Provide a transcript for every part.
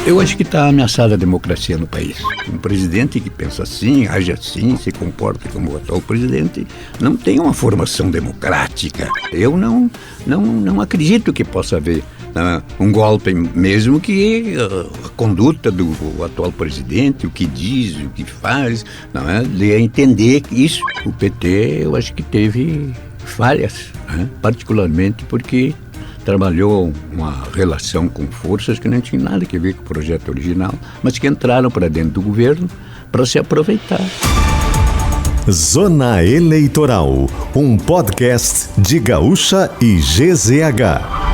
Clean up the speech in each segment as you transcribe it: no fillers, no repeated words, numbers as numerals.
Eu acho que está ameaçada a democracia no país. Um presidente que pensa assim, age assim, se comporta como o atual presidente, não tem uma formação democrática. Eu não acredito que possa haver um golpe, mesmo que a conduta do atual presidente, o que diz, o que faz, não é? De entender que isso. O PT, eu acho que teve falhas, particularmente porque trabalhou uma relação com forças que não tinham nada a ver com o projeto original, mas que entraram para dentro do governo para se aproveitar. Zona Eleitoral, um podcast de Gaúcha e GZH.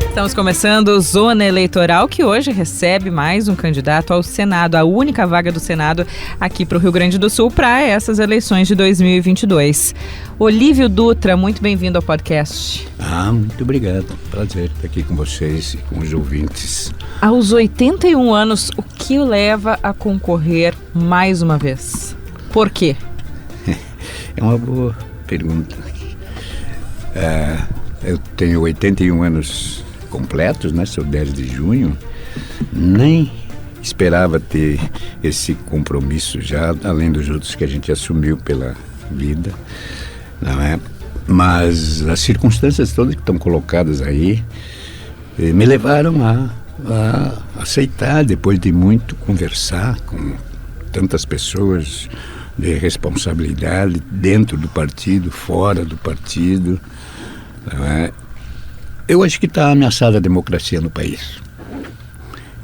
Estamos começando Zona Eleitoral, que hoje recebe mais um candidato ao Senado, a única vaga do Senado aqui para o Rio Grande do Sul para essas eleições de 2022. Olívio Dutra, muito bem-vindo ao podcast. Muito obrigado. Prazer estar aqui com vocês e com os ouvintes. Aos 81 anos, o que o leva a concorrer mais uma vez? Por quê? É uma boa pergunta. Eu tenho 81 anos completos, né? Sou 10 de junho. Nem esperava ter esse compromisso já, além dos outros que a gente assumiu pela vida, não é? Mas as circunstâncias todas que estão colocadas aí me levaram a aceitar, depois de muito conversar com tantas pessoas de responsabilidade dentro do partido, fora do partido, não é? Eu acho que está ameaçada a democracia no país.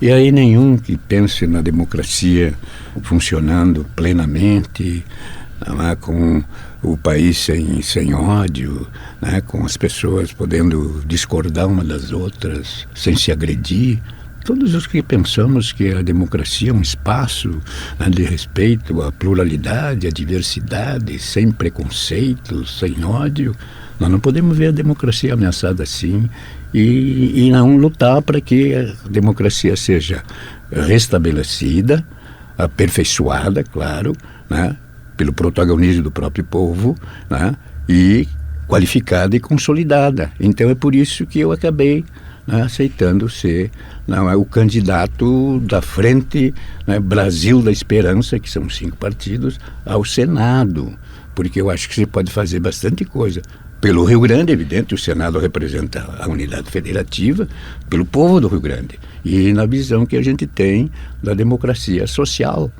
E aí nenhum que pense na democracia funcionando plenamente, não é? Com o país sem ódio, né? Com as pessoas podendo discordar uma das outras, sem se agredir. Todos os que pensamos que a democracia é um espaço, né, de respeito à pluralidade, à diversidade, sem preconceito, sem ódio, nós não podemos ver a democracia ameaçada assim e não lutar para que a democracia seja restabelecida, aperfeiçoada, claro, né, pelo protagonismo do próprio povo, né, e qualificada e consolidada. Então é por isso que eu acabei, né, aceitando ser, não é, o candidato da Frente, né, Brasil da Esperança, que são 5 partidos, ao Senado, porque eu acho que você pode fazer bastante coisa. Pelo Rio Grande, evidente, o Senado representa a unidade federativa, pelo povo do Rio Grande, e na visão que a gente tem da democracia social,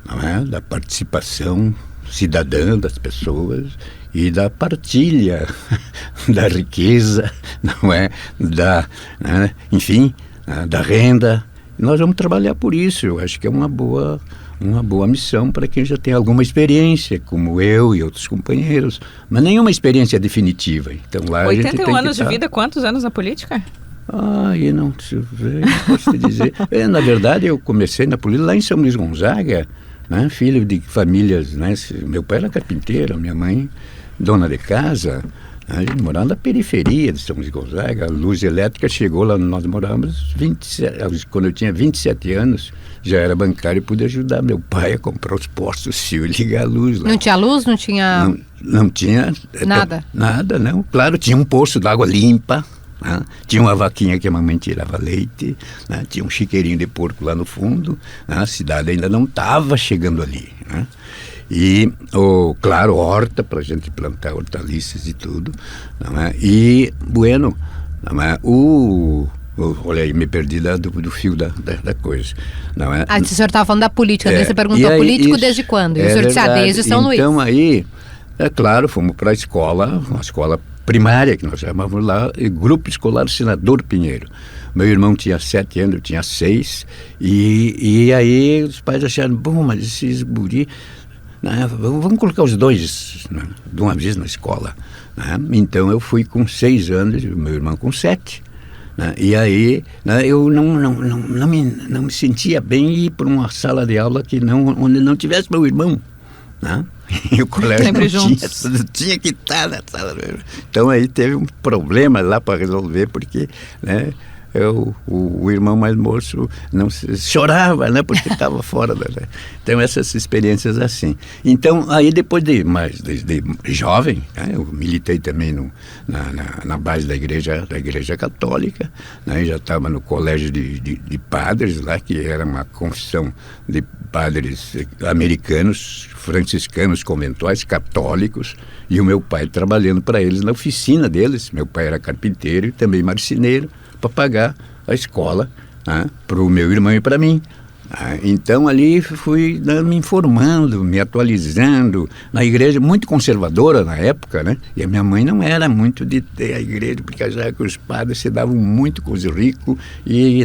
não é? Da participação cidadã das pessoas e da partilha da riqueza, não é? Né? Enfim, da renda. Nós vamos trabalhar por isso. Eu acho que é uma boa missão para quem já tem alguma experiência, como eu e outros companheiros, mas nenhuma experiência definitiva. Então lá 81 anos de vida, quantos anos na política? Eu não posso te dizer. Na verdade, eu comecei na política lá em São Luís Gonzaga, né? Filho de famílias, né? Meu pai era carpinteiro, minha mãe dona de casa. A gente morava na periferia de São Luís Gonzaga. A luz elétrica chegou lá, nós morávamos 27, quando eu tinha 27 anos, já era bancário e pude ajudar meu pai a comprar os postos fio e ligar a luz lá. Não tinha luz? Não tinha... Não tinha... Nada? Nada, não. Claro, tinha um poço d'água limpa, né? Tinha uma vaquinha que a mamãe tirava leite, né? Tinha um chiqueirinho de porco lá no fundo, né? A cidade ainda não estava chegando ali, né? E, claro, horta para a gente plantar hortaliças e tudo, não é? E, bueno, não é? Olha aí, me perdi do fio da coisa, não é? O senhor estava falando da política, daí você perguntou, aí, político isso, desde quando? E o senhor disse, desde São Luís. Então aí, é claro, fomos para a escola, uma escola primária, que nós chamávamos lá, Grupo Escolar Senador Pinheiro. Meu irmão tinha 7 anos, eu tinha 6, e aí os pais acharam, bom, mas esses guri... vamos colocar os dois, né, de uma vez na escola, né? Então eu fui com 6 anos, meu irmão com 7, né? E aí, né, eu não me sentia bem ir para uma sala de aula onde não tivesse meu irmão, né? E o colégio tinha que estar na sala. Então aí teve um problema lá para resolver, porque, né, o irmão mais moço chorava, né, porque estava fora da... Então, essas experiências assim. Então, aí depois de jovem, né, eu militei também na base da igreja católica, né, já estava no colégio de padres lá, que era uma confissão de padres americanos, franciscanos, conventuais, católicos, e o meu pai trabalhando para eles na oficina deles. Meu pai era carpinteiro e também marceneiro, para pagar a escola, né, para o meu irmão e para mim. Então ali fui me informando, me atualizando na igreja, muito conservadora na época, né? E a minha mãe não era muito de ter a igreja, porque já que os padres se davam muito com os ricos e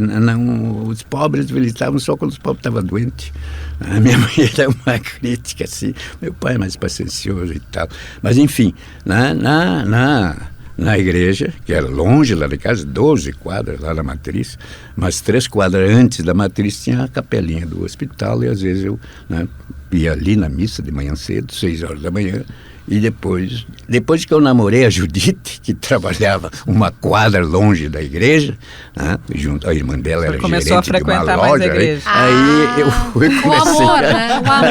os pobres eles estavam só quando os pobres estavam doentes. A minha mãe era uma crítica assim, meu pai é mais paciencioso e tal. Mas enfim, na igreja, que era longe lá de casa, 12 quadras lá na matriz, mas 3 quadras antes da matriz tinha a capelinha do hospital, e às vezes eu, né, ia ali na missa de manhã cedo, 6 horas da manhã, e depois que eu namorei a Judite, que trabalhava uma quadra longe da igreja, né, junto, a irmã dela era gerente de uma loja, aí eu comecei o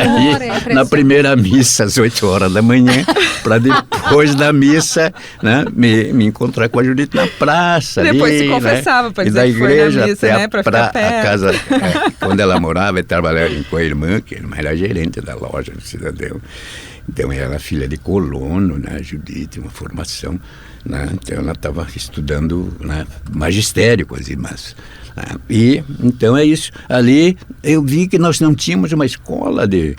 amor na primeira missa às 8 horas da manhã, para depois da missa, né, me encontrar com a Judite na praça. Depois ali, se confessava, né, para dizer da igreja que foi na missa, até né, para ficar perto. a casa, quando ela morava e trabalhava com a irmã, que a irmã era gerente da loja do Cidadão. Então, ela era filha de colono, né, Judite, uma formação, né, então ela estava estudando, né, magistério com as irmãs. Né, e, então, é isso. Ali, eu vi que nós não tínhamos uma escola de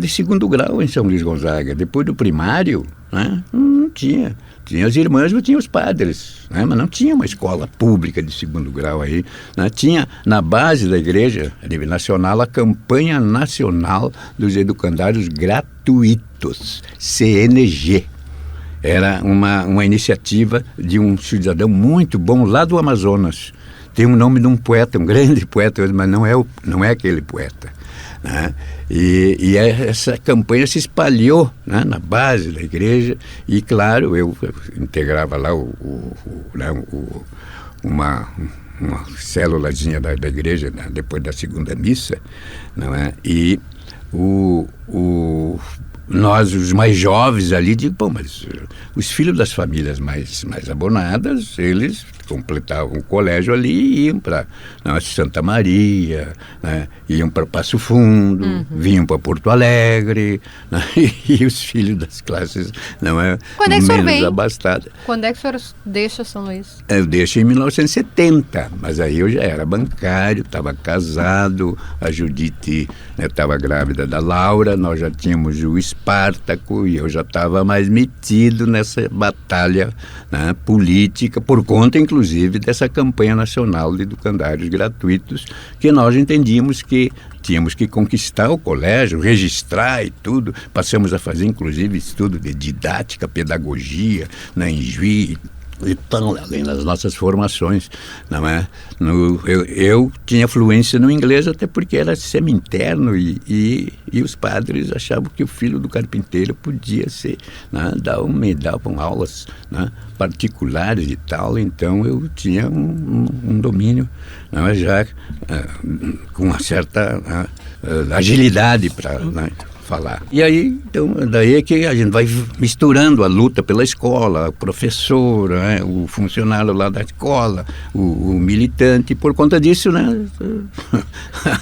segundo grau em São Luís Gonzaga. Depois do primário, né, não tinha. Tinha as irmãs, mas tinha os padres, né? Mas não tinha uma escola pública de segundo grau aí, né? Tinha na base da igreja a nível nacional a campanha nacional dos educandários gratuitos, CNG. Era uma iniciativa de um cidadão muito bom lá do Amazonas. Tem o nome de um poeta, um grande poeta, mas não é aquele poeta. Né? E essa campanha se espalhou, né, na base da igreja, e claro, eu integrava lá uma célulazinha da igreja, né, depois da segunda missa, não é? E nós, os mais jovens ali, digo, mas os filhos das famílias mais abonadas, eles completavam o colégio ali e iam para Santa Maria, né, iam para Passo Fundo, vinham para Porto Alegre, né, e os filhos das classes menos abastadas. Quando é que o senhor deixa São Luís? Eu deixo em 1970, mas aí eu já era bancário, estava casado, a Judite estava grávida da Laura, nós já tínhamos o Espartaco e eu já estava mais metido nessa batalha, né, política, por conta, inclusive, dessa campanha nacional de educandários gratuitos, que nós entendíamos que tínhamos que conquistar o colégio, registrar e tudo. Passamos a fazer, inclusive, estudo de didática, pedagogia, né, em Juiz, então, além das nossas formações, não é? Eu tinha fluência no inglês, até porque era semi-interno e os padres achavam que o filho do carpinteiro podia ser, né, davam aulas, né, particulares e tal, então eu tinha um domínio, não é, já com uma certa agilidade para, né, falar. E aí, então, daí é que a gente vai misturando a luta pela escola, o professor, né, o funcionário lá da escola, o militante, e por conta disso, né,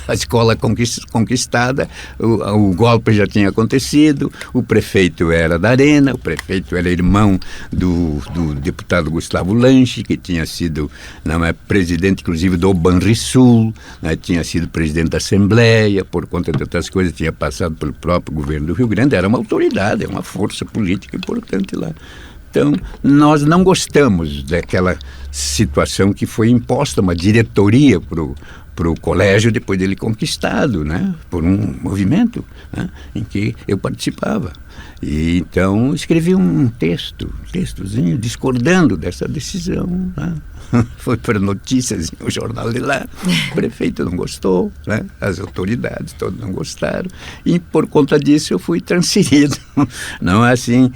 a escola conquistada, o golpe já tinha acontecido, o prefeito era da Arena, o prefeito era irmão do deputado Gustavo Lanche, que tinha sido, não é, presidente, inclusive, do Banrisul, né, tinha sido presidente da Assembleia, por conta de outras coisas, tinha passado pelo próprio governo do Rio Grande, era uma autoridade, é uma força política importante lá. Então, nós não gostamos daquela situação que foi imposta, uma diretoria para o colégio depois dele conquistado, né, por um movimento, né, em que eu participava. E então escrevi um textozinho discordando dessa decisão, né? foi para notícias, o jornal de lá, o prefeito não gostou, né? As autoridades todas não gostaram, e por conta disso eu fui transferido, não assim,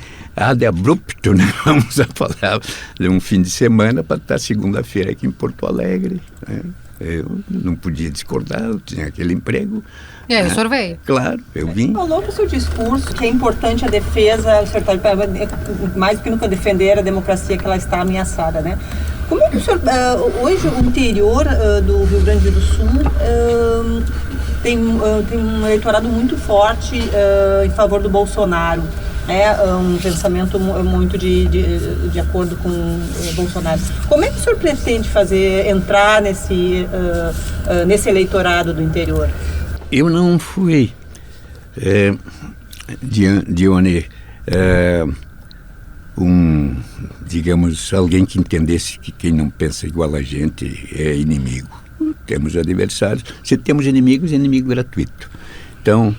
de abrupto, né? Vamos a falar, de um fim de semana para estar segunda-feira aqui em Porto Alegre, né? Eu não podia discordar, eu tinha aquele emprego. E aí o senhor veio? Claro, eu vim. Falou no seu discurso que é importante a defesa, o senhor está mais do que nunca defender a democracia, que ela está ameaçada, né? Como é que o senhor, hoje o interior do Rio Grande do Sul tem um eleitorado muito forte em favor do Bolsonaro, né? Um pensamento muito de acordo com Bolsonaro. Como é que o senhor pretende entrar nesse eleitorado do interior? Eu não fui, Dione, digamos, alguém que entendesse que quem não pensa igual a gente é inimigo. Temos adversários. Se temos inimigos, é inimigo gratuito. Então,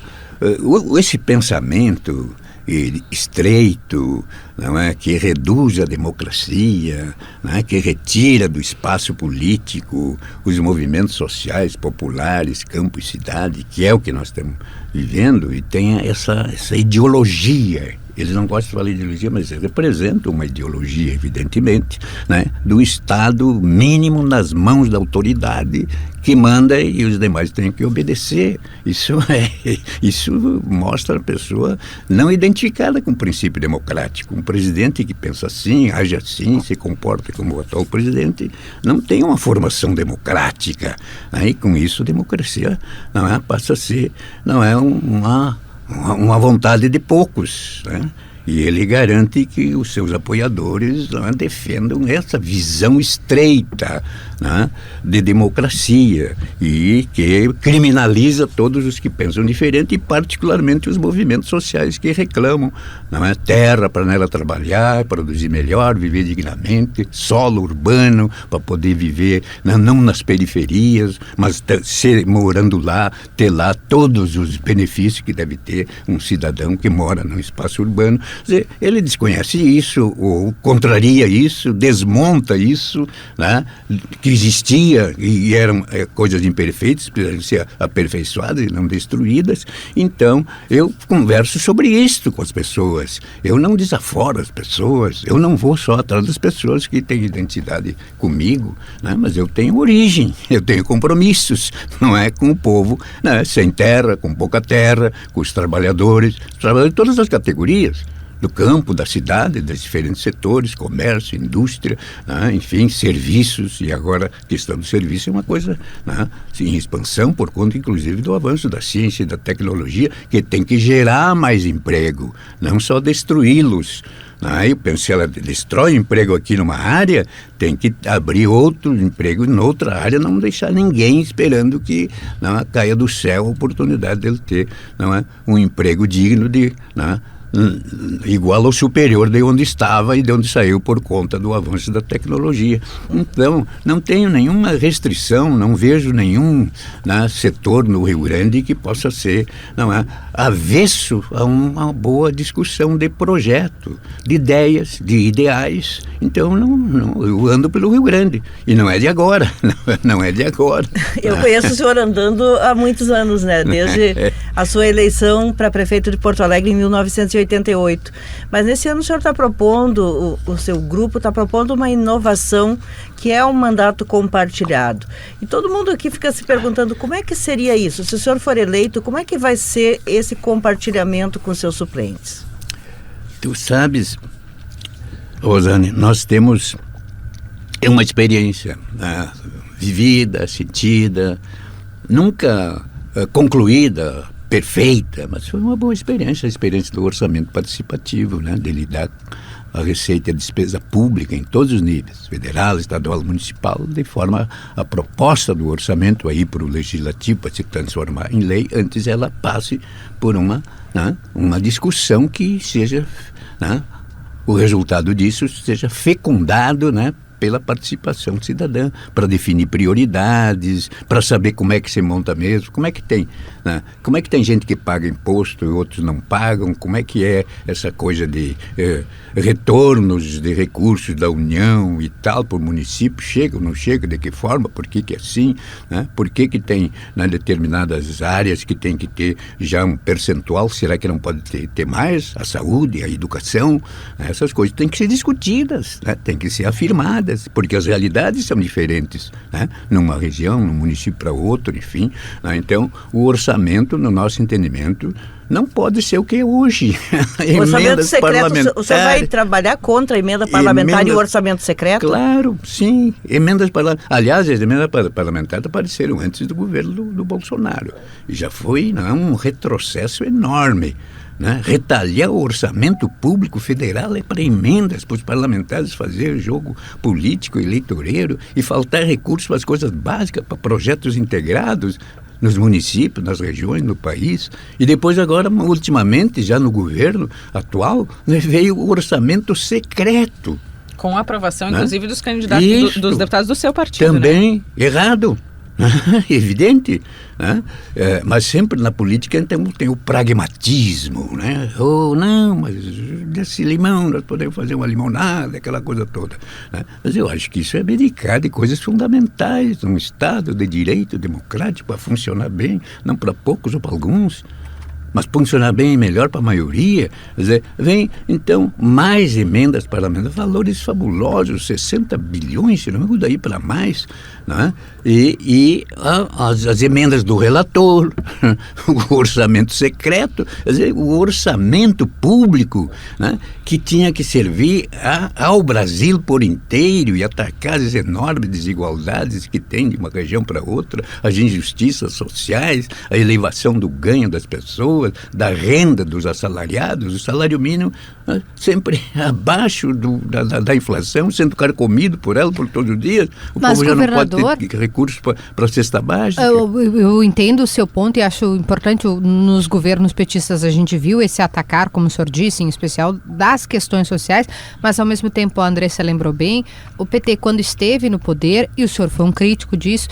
esse pensamento estreito, não é, que reduz a democracia, não é, que retira do espaço político os movimentos sociais, populares, campo e cidade, que é o que nós estamos vivendo, e tem essa ideologia. Eles não gostam de falar de ideologia, mas representam uma ideologia, evidentemente, né, do Estado mínimo nas mãos da autoridade que manda e os demais têm que obedecer. Isso mostra a pessoa não identificada com o princípio democrático. Um presidente que pensa assim, age assim, se comporta como o atual presidente, não tem uma formação democrática. Aí, com isso, a democracia passa a ser uma vontade de poucos, né? E ele garante que os seus apoiadores defendam essa visão estreita, né, de democracia, e que criminaliza todos os que pensam diferente, e particularmente os movimentos sociais que reclamam, não é, terra para nela trabalhar, produzir melhor, viver dignamente, solo urbano para poder viver, não nas periferias, mas morando lá, ter lá todos os benefícios que deve ter um cidadão que mora num espaço urbano. Ele desconhece isso, ou contraria isso, desmonta isso, né, que existia e eram coisas imperfeitas, precisam ser aperfeiçoadas e não destruídas. Então, eu converso sobre isso com as pessoas. Eu não desaforo as pessoas, eu não vou só atrás das pessoas que têm identidade comigo, né, mas eu tenho origem, eu tenho compromissos, não é, com o povo, né, sem terra, com pouca terra, com os trabalhadores de todas as categorias, do campo, da cidade, dos diferentes setores, comércio, indústria, né, enfim, serviços, e agora a questão do serviço é uma coisa, né, em expansão, por conta, inclusive, do avanço da ciência e da tecnologia, que tem que gerar mais emprego, não só destruí-los. Eu penso, se ela destrói emprego aqui numa área, tem que abrir outro emprego em outra área, não deixar ninguém esperando que caia do céu a oportunidade dele ter um emprego digno de... igual ou superior de onde estava e de onde saiu por conta do avanço da tecnologia. Então, não tenho nenhuma restrição, não vejo nenhum setor no Rio Grande que possa ser avesso a uma boa discussão de projeto, de ideias, de ideais. Então, eu ando pelo Rio Grande, e não é de agora, não é de agora. Eu conheço o senhor andando há muitos anos, né? Desde a sua eleição para prefeito de Porto Alegre em 1988. Mas nesse ano o senhor está propondo, o seu grupo está propondo uma inovação que é um mandato compartilhado. E todo mundo aqui fica se perguntando como é que seria isso? Se o senhor for eleito, como é que vai ser esse compartilhamento com seus suplentes? Tu sabes, Rosane, nós temos uma experiência vivida, sentida, nunca concluída, perfeita, mas foi uma boa experiência, a experiência do orçamento participativo, né, de lidar com a receita e a despesa pública em todos os níveis, federal, estadual, municipal, de forma a proposta do orçamento aí para o legislativo para se transformar em lei, antes ela passe por uma discussão que seja, o resultado disso seja fecundado, pela participação cidadã, para definir prioridades, para saber como é que se monta mesmo, como é que tem, né? Como é que tem gente que paga imposto e outros não pagam, como é que é essa coisa de retornos de recursos da União e tal, por município, chega ou não chega, de que forma, por que é assim, né? Por que tem, né, determinadas áreas que tem que ter já um percentual, será que não pode ter mais? A saúde, a educação, né? Essas coisas têm que ser discutidas, né? Têm que ser afirmadas, porque as realidades são diferentes, né? Numa região, num município para outro, enfim, né? Então, o orçamento, no nosso entendimento, não pode ser o que é hoje. O orçamento secreto, o senhor vai trabalhar contra a emenda parlamentar e o orçamento secreto? Claro, sim. Emendas parlamentares. Aliás, as emendas parlamentares apareceram antes do governo do Bolsonaro. E já foi, não, um retrocesso enorme, né? Retalhar o orçamento público federal é para emendas, para os parlamentares fazer jogo político, eleitoreiro, e faltar recursos para as coisas básicas, para projetos integrados nos municípios, nas regiões, no país. E depois agora, ultimamente, já no governo atual, veio o orçamento secreto. Com a aprovação, inclusive, dos candidatos, dos deputados do seu partido. Também, né? Errado. Evidente, né? Mas sempre na política então, tem o pragmatismo, né? Oh, não, mas desse limão nós podemos fazer uma limonada, aquela coisa toda, né? Mas eu acho que isso é abdicar de coisas fundamentais num Estado de direito democrático para funcionar bem, não para poucos ou para alguns, mas funcionar bem e melhor para a maioria. Quer dizer, vem, então, mais emendas parlamentares, valores fabulosos, 60 bilhões, se não me engano, daí para mais, né? E as emendas do relator, o orçamento secreto, quer dizer, o orçamento público, né? Que tinha que servir ao Brasil por inteiro e atacar as enormes desigualdades que tem de uma região para outra, as injustiças sociais, a elevação do ganho das pessoas, da renda dos assalariados, o salário mínimo sempre abaixo da inflação, sendo carcomido por ela por todos os dias. O povo já não pode ter recursos para a cesta básica. Eu entendo o seu ponto e acho importante, nos governos petistas a gente viu esse atacar, como o senhor disse, em especial das questões sociais, mas ao mesmo tempo, a Andressa lembrou bem, o PT quando esteve no poder, e o senhor foi um crítico disso,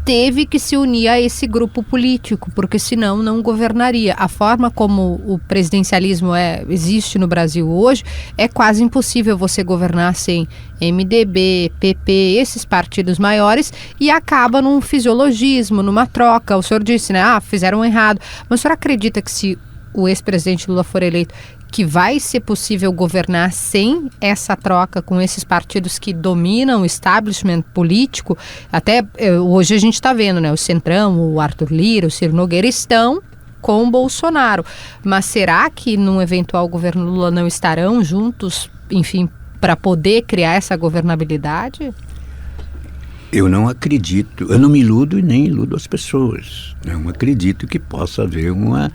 teve que se unir a esse grupo político, porque senão não governaria. A forma como o presidencialismo existe no Brasil hoje, é quase impossível você governar sem MDB, PP, esses partidos maiores, e acaba num fisiologismo, numa troca. O senhor disse, né? Fizeram errado. Mas o senhor acredita que se o ex-presidente Lula for eleito, que vai ser possível governar sem essa troca com esses partidos que dominam o establishment político? Até hoje a gente está vendo, né? O Centrão, o Arthur Lira, o Ciro Nogueira estão com o Bolsonaro. Mas será que num eventual governo Lula não estarão juntos, enfim, para poder criar essa governabilidade? Eu não acredito, eu não me iludo e nem iludo as pessoas. Não acredito que possa haver uma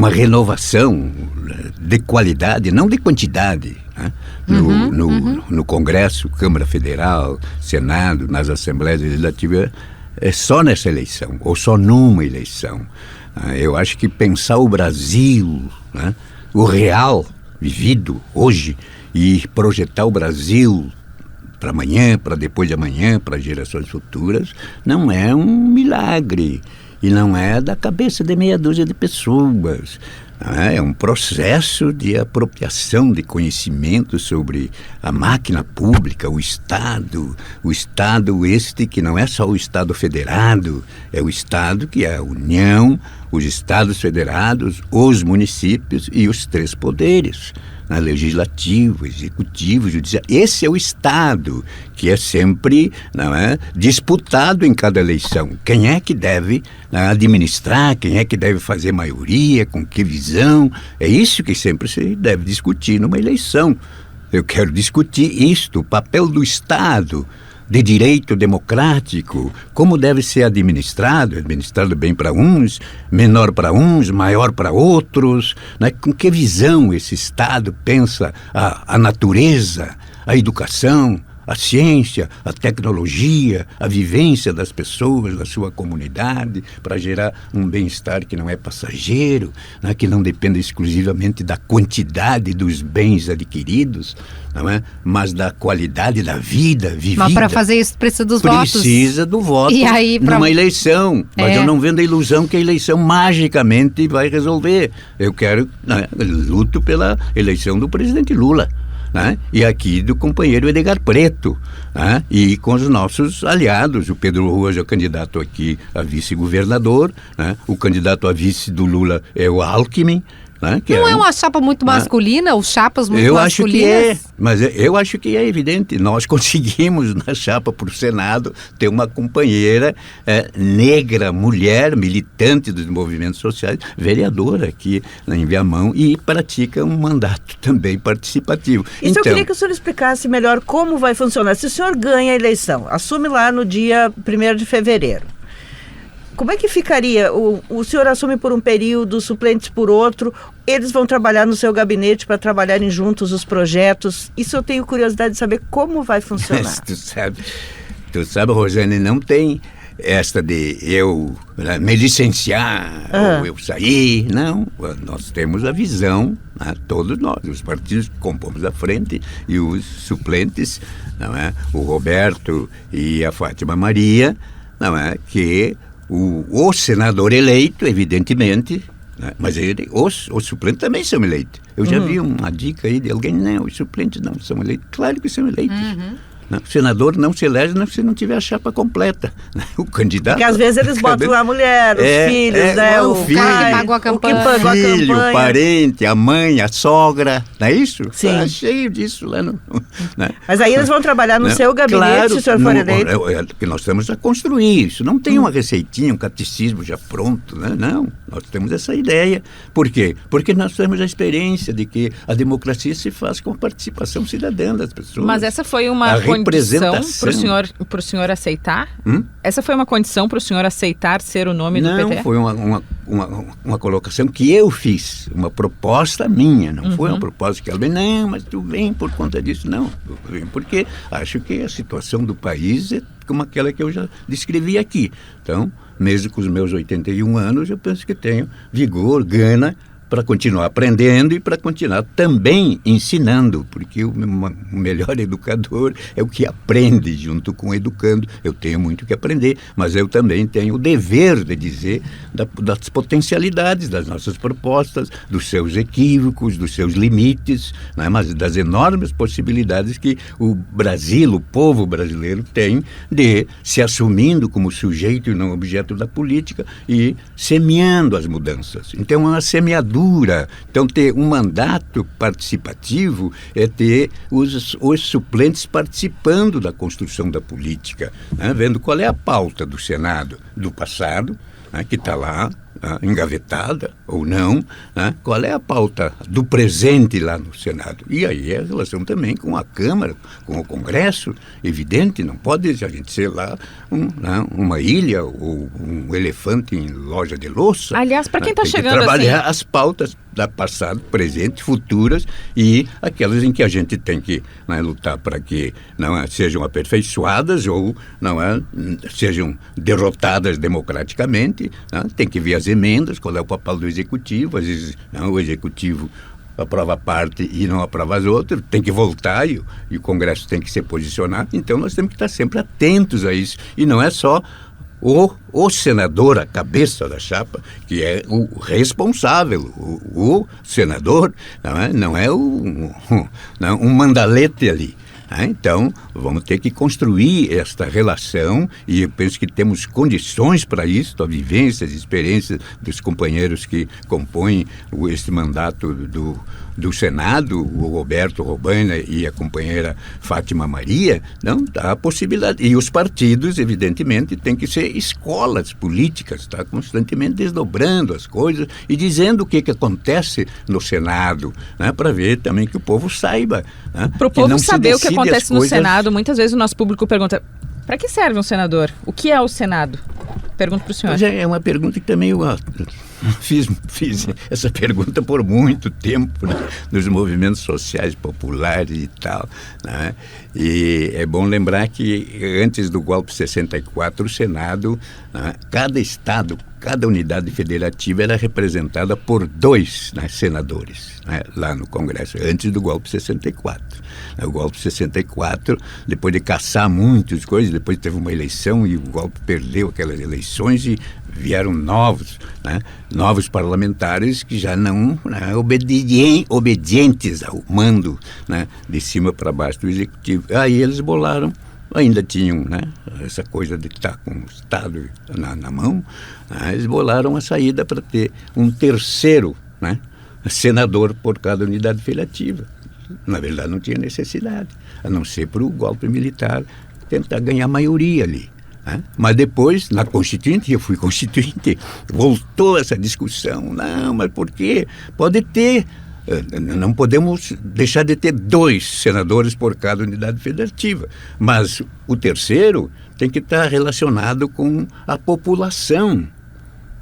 renovação de qualidade, não de quantidade, né? No Congresso, Câmara Federal, Senado, nas Assembleias Legislativas, é só nessa eleição, ou só numa eleição. Eu acho que pensar o Brasil, né? O real, vivido hoje, e projetar o Brasil para amanhã, para depois de amanhã, para gerações futuras, não é um milagre. E não é da cabeça de meia dúzia de pessoas. É um processo de apropriação de conhecimento sobre a máquina pública, o Estado este que não é só o Estado federado, é o Estado que é a União, os Estados federados, os municípios e os três poderes, né? Legislativo, Executivo, Judiciário. Esse é o Estado que é sempre, não é, disputado em cada eleição. Quem é que deve, né, administrar, quem é que deve fazer maioria, com que visão? É isso que sempre se deve discutir numa eleição. Eu quero discutir isto, o papel do Estado de direito democrático, como deve ser administrado bem para uns, menor para uns, maior para outros, né? Com que visão esse Estado pensa a natureza, a educação, a ciência, a tecnologia, a vivência das pessoas, da sua comunidade, para gerar um bem-estar que não é passageiro, né, que não depende exclusivamente da quantidade dos bens adquiridos, não é? Mas da qualidade da vida vivida. Mas para fazer isso precisa dos votos. Precisa do voto E aí, numa eleição. Mas eu não vendo a ilusão que a eleição magicamente vai resolver. Eu quero, né, luto pela eleição do presidente Lula. Né? E aqui do companheiro Edgar Preto, né? E com os nossos aliados. O Pedro Ruas é o candidato aqui a vice-governador, né? O candidato a vice do Lula é o Alckmin, né? Que não é uma chapa muito masculina, ou chapas muito eu masculinas? Eu acho que é, mas eu acho que é evidente. Nós conseguimos na chapa para o Senado ter uma companheira negra, mulher, militante dos movimentos sociais, vereadora aqui em Viamão e pratica um mandato também participativo. Isso eu queria que o senhor explicasse melhor como vai funcionar. Se o senhor ganha a eleição, assume lá no dia 1º de fevereiro, como é que ficaria? O senhor assume por um período, os suplentes por outro, eles vão trabalhar no seu gabinete para trabalharem juntos os projetos. Isso eu tenho curiosidade de saber como vai funcionar. Tu sabe, Rosane, não tem esta de eu me licenciar ou eu sair, não. Nós temos a visão, né, todos nós, os partidos que compomos a frente e os suplentes, não é? O Roberto e a Fátima Maria, não é? Que o senador eleito, evidentemente, né? Mas os suplentes também são eleitos. Eu já vi uma dica aí de alguém, não, os suplentes não são eleitos. Claro que são eleitos. O senador não se elege se não tiver a chapa completa. O candidato... Porque às vezes eles botam a mulher, os filhos, né? O filho, cara que pagou a campanha. O parente, a mãe, a sogra, não é isso? Sim. Tá cheio disso lá no... Né? Mas aí eles vão trabalhar no seu gabinete, claro, se o senhor for eleito. É que nós estamos a construir isso. Não tem uma receitinha, um catecismo já pronto, né? Não, nós temos essa ideia. Por quê? Porque nós temos a experiência de que a democracia se faz com a participação cidadã das pessoas. Mas essa foi uma condição para o senhor aceitar? Essa foi uma condição para o senhor aceitar ser o nome do PT? Não, foi uma colocação que eu fiz, uma proposta minha, não foi uma proposta que ela veio, não, mas tu vem por conta disso, não, eu venho porque acho que a situação do país é como aquela que eu já descrevi aqui. Então, mesmo com os meus 81 anos, eu penso que tenho vigor, gana, para continuar aprendendo e para continuar também ensinando, porque o melhor educador é o que aprende junto com o educando. Eu tenho muito que aprender, mas eu também tenho o dever de dizer das potencialidades das nossas propostas, dos seus equívocos, dos seus limites, né? Mas das enormes possibilidades que o Brasil, o povo brasileiro tem de se assumindo como sujeito e não objeto da política e semeando as mudanças. Então é uma semeadura. Então, ter um mandato participativo é ter os suplentes participando da construção da política, né? Vendo qual é a pauta do Senado do passado, né? Que está lá, engavetada ou não, né? Qual é a pauta do presente lá no Senado. E aí a relação também com a Câmara, com o Congresso, evidente, não pode a gente ser lá uma ilha ou um elefante em loja de louça. Aliás, para quem está chegando trabalhar assim... as pautas da passado, presente, futuras e aquelas em que a gente tem que lutar para que sejam aperfeiçoadas ou sejam derrotadas democraticamente. Tem que ver as emendas, qual é o papel do Executivo. Às vezes o Executivo aprova parte e não aprova as outras, tem que voltar e o Congresso tem que se posicionar. Então nós temos que estar sempre atentos a isso. E não é só o senador, a cabeça da chapa, que é o responsável. O senador não é um mandalete ali. Então, vamos ter que construir esta relação e eu penso que temos condições para isso, a vivência, as experiências dos companheiros que compõem este mandato do Senado, o Roberto Robana e a companheira Fátima Maria, não dá a possibilidade. E os partidos, evidentemente, têm que ser escolas políticas, constantemente desdobrando as coisas e dizendo o que acontece no Senado, para ver também que o povo saiba. Para o povo saber o que acontece no Senado, muitas vezes o nosso público pergunta, para que serve um senador? O que é o Senado? Pergunto para o senhor. É uma pergunta que também Fiz essa pergunta por muito tempo, né, nos movimentos sociais populares e tal, né? E é bom lembrar que antes do golpe de 64, o Senado, né, cada estado, cada unidade federativa era representada por 2, né, senadores, né, lá no Congresso, antes do golpe de 64. O golpe de 64, depois de caçar muitas coisas, depois teve uma eleição e o golpe perdeu aquelas eleições e vieram novos parlamentares que já não, né, obedientes ao mando, né, de cima para baixo do executivo. Aí eles bolaram, ainda tinham, né, essa coisa de estar com o Estado na mão, né, eles bolaram a saída para ter um terceiro, né, senador por cada unidade federativa. Na verdade não tinha necessidade, a não ser para o golpe militar tentar ganhar maioria ali. Mas depois, na Constituinte, eu fui Constituinte, voltou essa discussão. Não, mas por quê? Pode ter, não podemos deixar de ter 2 senadores por cada unidade federativa, mas o terceiro tem que estar relacionado com a população.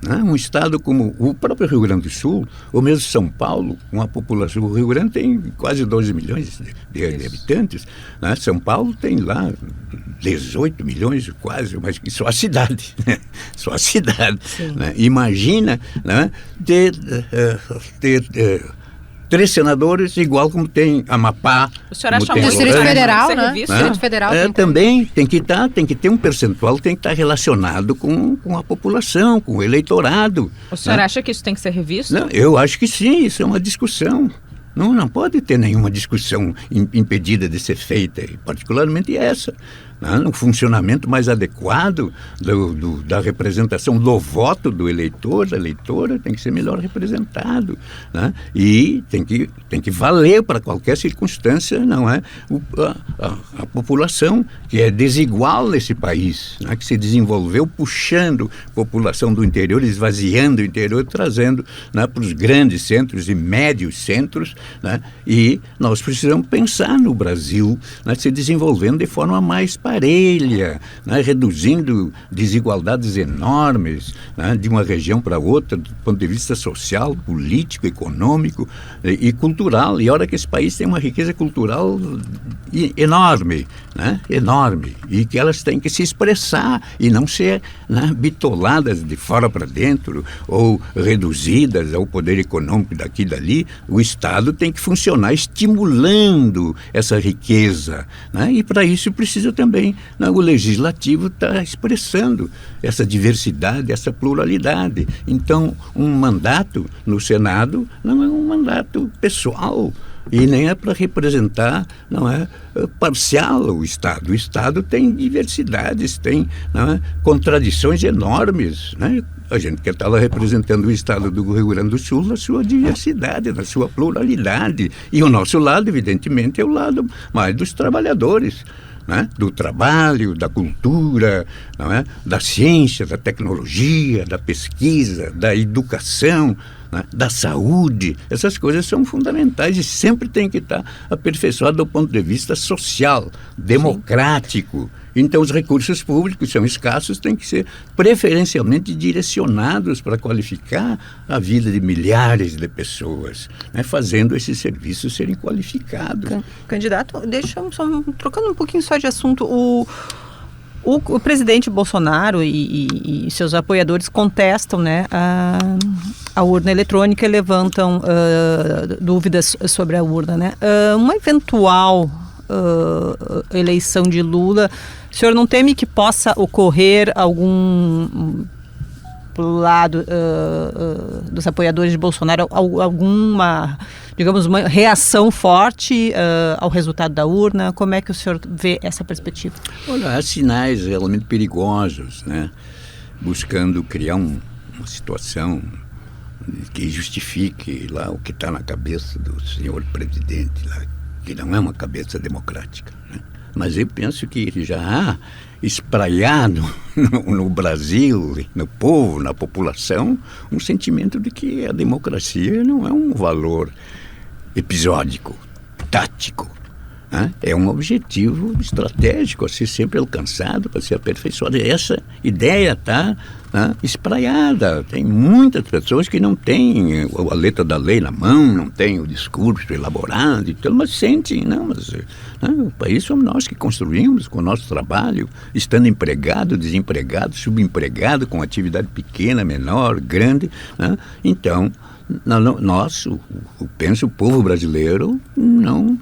Um estado como o próprio Rio Grande do Sul, ou mesmo São Paulo, uma população, o Rio Grande tem quase 12 milhões de habitantes, né? São Paulo tem lá 18 milhões quase, mas só a cidade, né? Só a cidade, né? Imagina, né, ter 3 senadores, igual como tem Amapá. O senhor acha o Distrito Federal, né? O Distrito Federal também tem que ter um percentual, tem que estar relacionado com a população, com o eleitorado. O senhor acha que isso tem que ser revisto? Não, eu acho que sim, isso é uma discussão. Não pode ter nenhuma discussão impedida de ser feita, particularmente essa. Um funcionamento mais adequado da representação do voto do eleitor, da eleitora, tem que ser melhor representado, né? E tem que valer para qualquer circunstância, não é? A população que é desigual nesse país, né? Que se desenvolveu puxando a população do interior, esvaziando o interior, trazendo, né, para os grandes centros e médios centros, né? E nós precisamos pensar no Brasil, né, se desenvolvendo de forma mais parelha, né, reduzindo desigualdades enormes, né, de uma região para outra, do ponto de vista social, político, econômico e cultural. E a hora que esse país tem uma riqueza cultural enorme, né, enorme, e que elas têm que se expressar e não ser, né, bitoladas de fora para dentro ou reduzidas ao poder econômico daqui e dali. O Estado tem que funcionar estimulando essa riqueza, né, e para isso precisa também, né, o legislativo está expressando essa diversidade, essa pluralidade. Então, um mandato no Senado não é um mandato pessoal e nem é para representar, não é parcial o Estado. O Estado tem diversidades, tem, não é, contradições enormes, né? A gente quer estar lá representando o Estado do Rio Grande do Sul na sua diversidade, na sua pluralidade. E o nosso lado, evidentemente, é o lado mais dos trabalhadores, né? Do trabalho, da cultura, não é? Da ciência, da tecnologia, da pesquisa, da educação, né? Da saúde. Essas coisas são fundamentais e sempre tem que estar aperfeiçoado do ponto de vista social, democrático. Sim. Então, os recursos públicos são escassos, têm que ser preferencialmente direcionados para qualificar a vida de milhares de pessoas, né, fazendo esses serviços serem qualificados. Candidato, trocando um pouquinho só de assunto, o presidente Bolsonaro e seus apoiadores contestam, né, a urna eletrônica e levantam dúvidas sobre a urna, né? Uma eventual eleição de Lula, o senhor não teme que possa ocorrer algum lado dos apoiadores de Bolsonaro alguma, digamos, uma reação forte ao resultado da urna? Como é que o senhor vê essa perspectiva? Olha, há sinais realmente perigosos, né? Buscando criar uma situação que justifique lá o que está na cabeça do senhor presidente lá, que não é uma cabeça democrática, né? Mas eu penso que já há espraiado no Brasil, no povo, na população, um sentimento de que a democracia não é um valor episódico, tático, né? É um objetivo estratégico a ser sempre alcançado, para ser aperfeiçoado. Essa ideia está espraiada. Tem muitas pessoas que não têm a letra da lei na mão, não têm o discurso elaborado, mas sentem, o país somos nós que construímos com o nosso trabalho, estando empregado, desempregado, subempregado, com atividade pequena, menor, grande, né? Então, nós, penso, o povo brasileiro não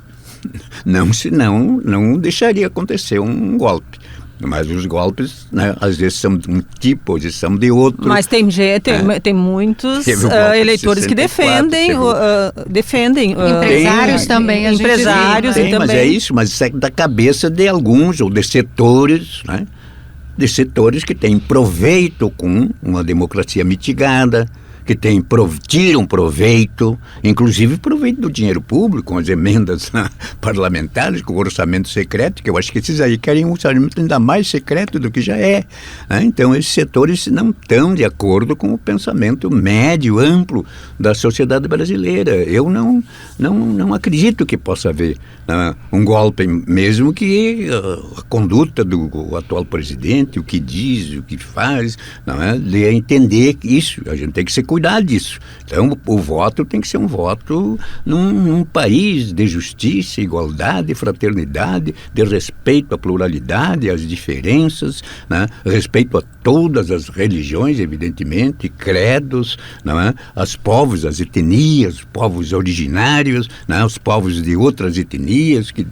deixaria acontecer um golpe. Mas os golpes, né, às vezes são de um tipo, às vezes são de outro. Mas tem muitos eleitores que defendem. Empresários também. Empresários também. Mas é isso, mas isso é da cabeça de alguns, ou de setores, né? De setores que têm proveito com uma democracia mitigada, que tiram proveito, inclusive proveito do dinheiro público, com as emendas parlamentares, com o orçamento secreto, que eu acho que esses aí querem um orçamento ainda mais secreto do que já é. Né? Então, esses setores não estão de acordo com o pensamento médio, amplo da sociedade brasileira. Eu não acredito que possa haver um golpe, mesmo que a conduta do atual presidente, o que diz, o que faz, dê a entender que isso, a gente tem que ser cuidar disso. Então, o voto tem que ser um voto num país de justiça, igualdade, fraternidade, de respeito à pluralidade, às diferenças, né? Respeito a todas as religiões, evidentemente, credos, aos povos, às etnias, povos originários, os povos de outras etnias que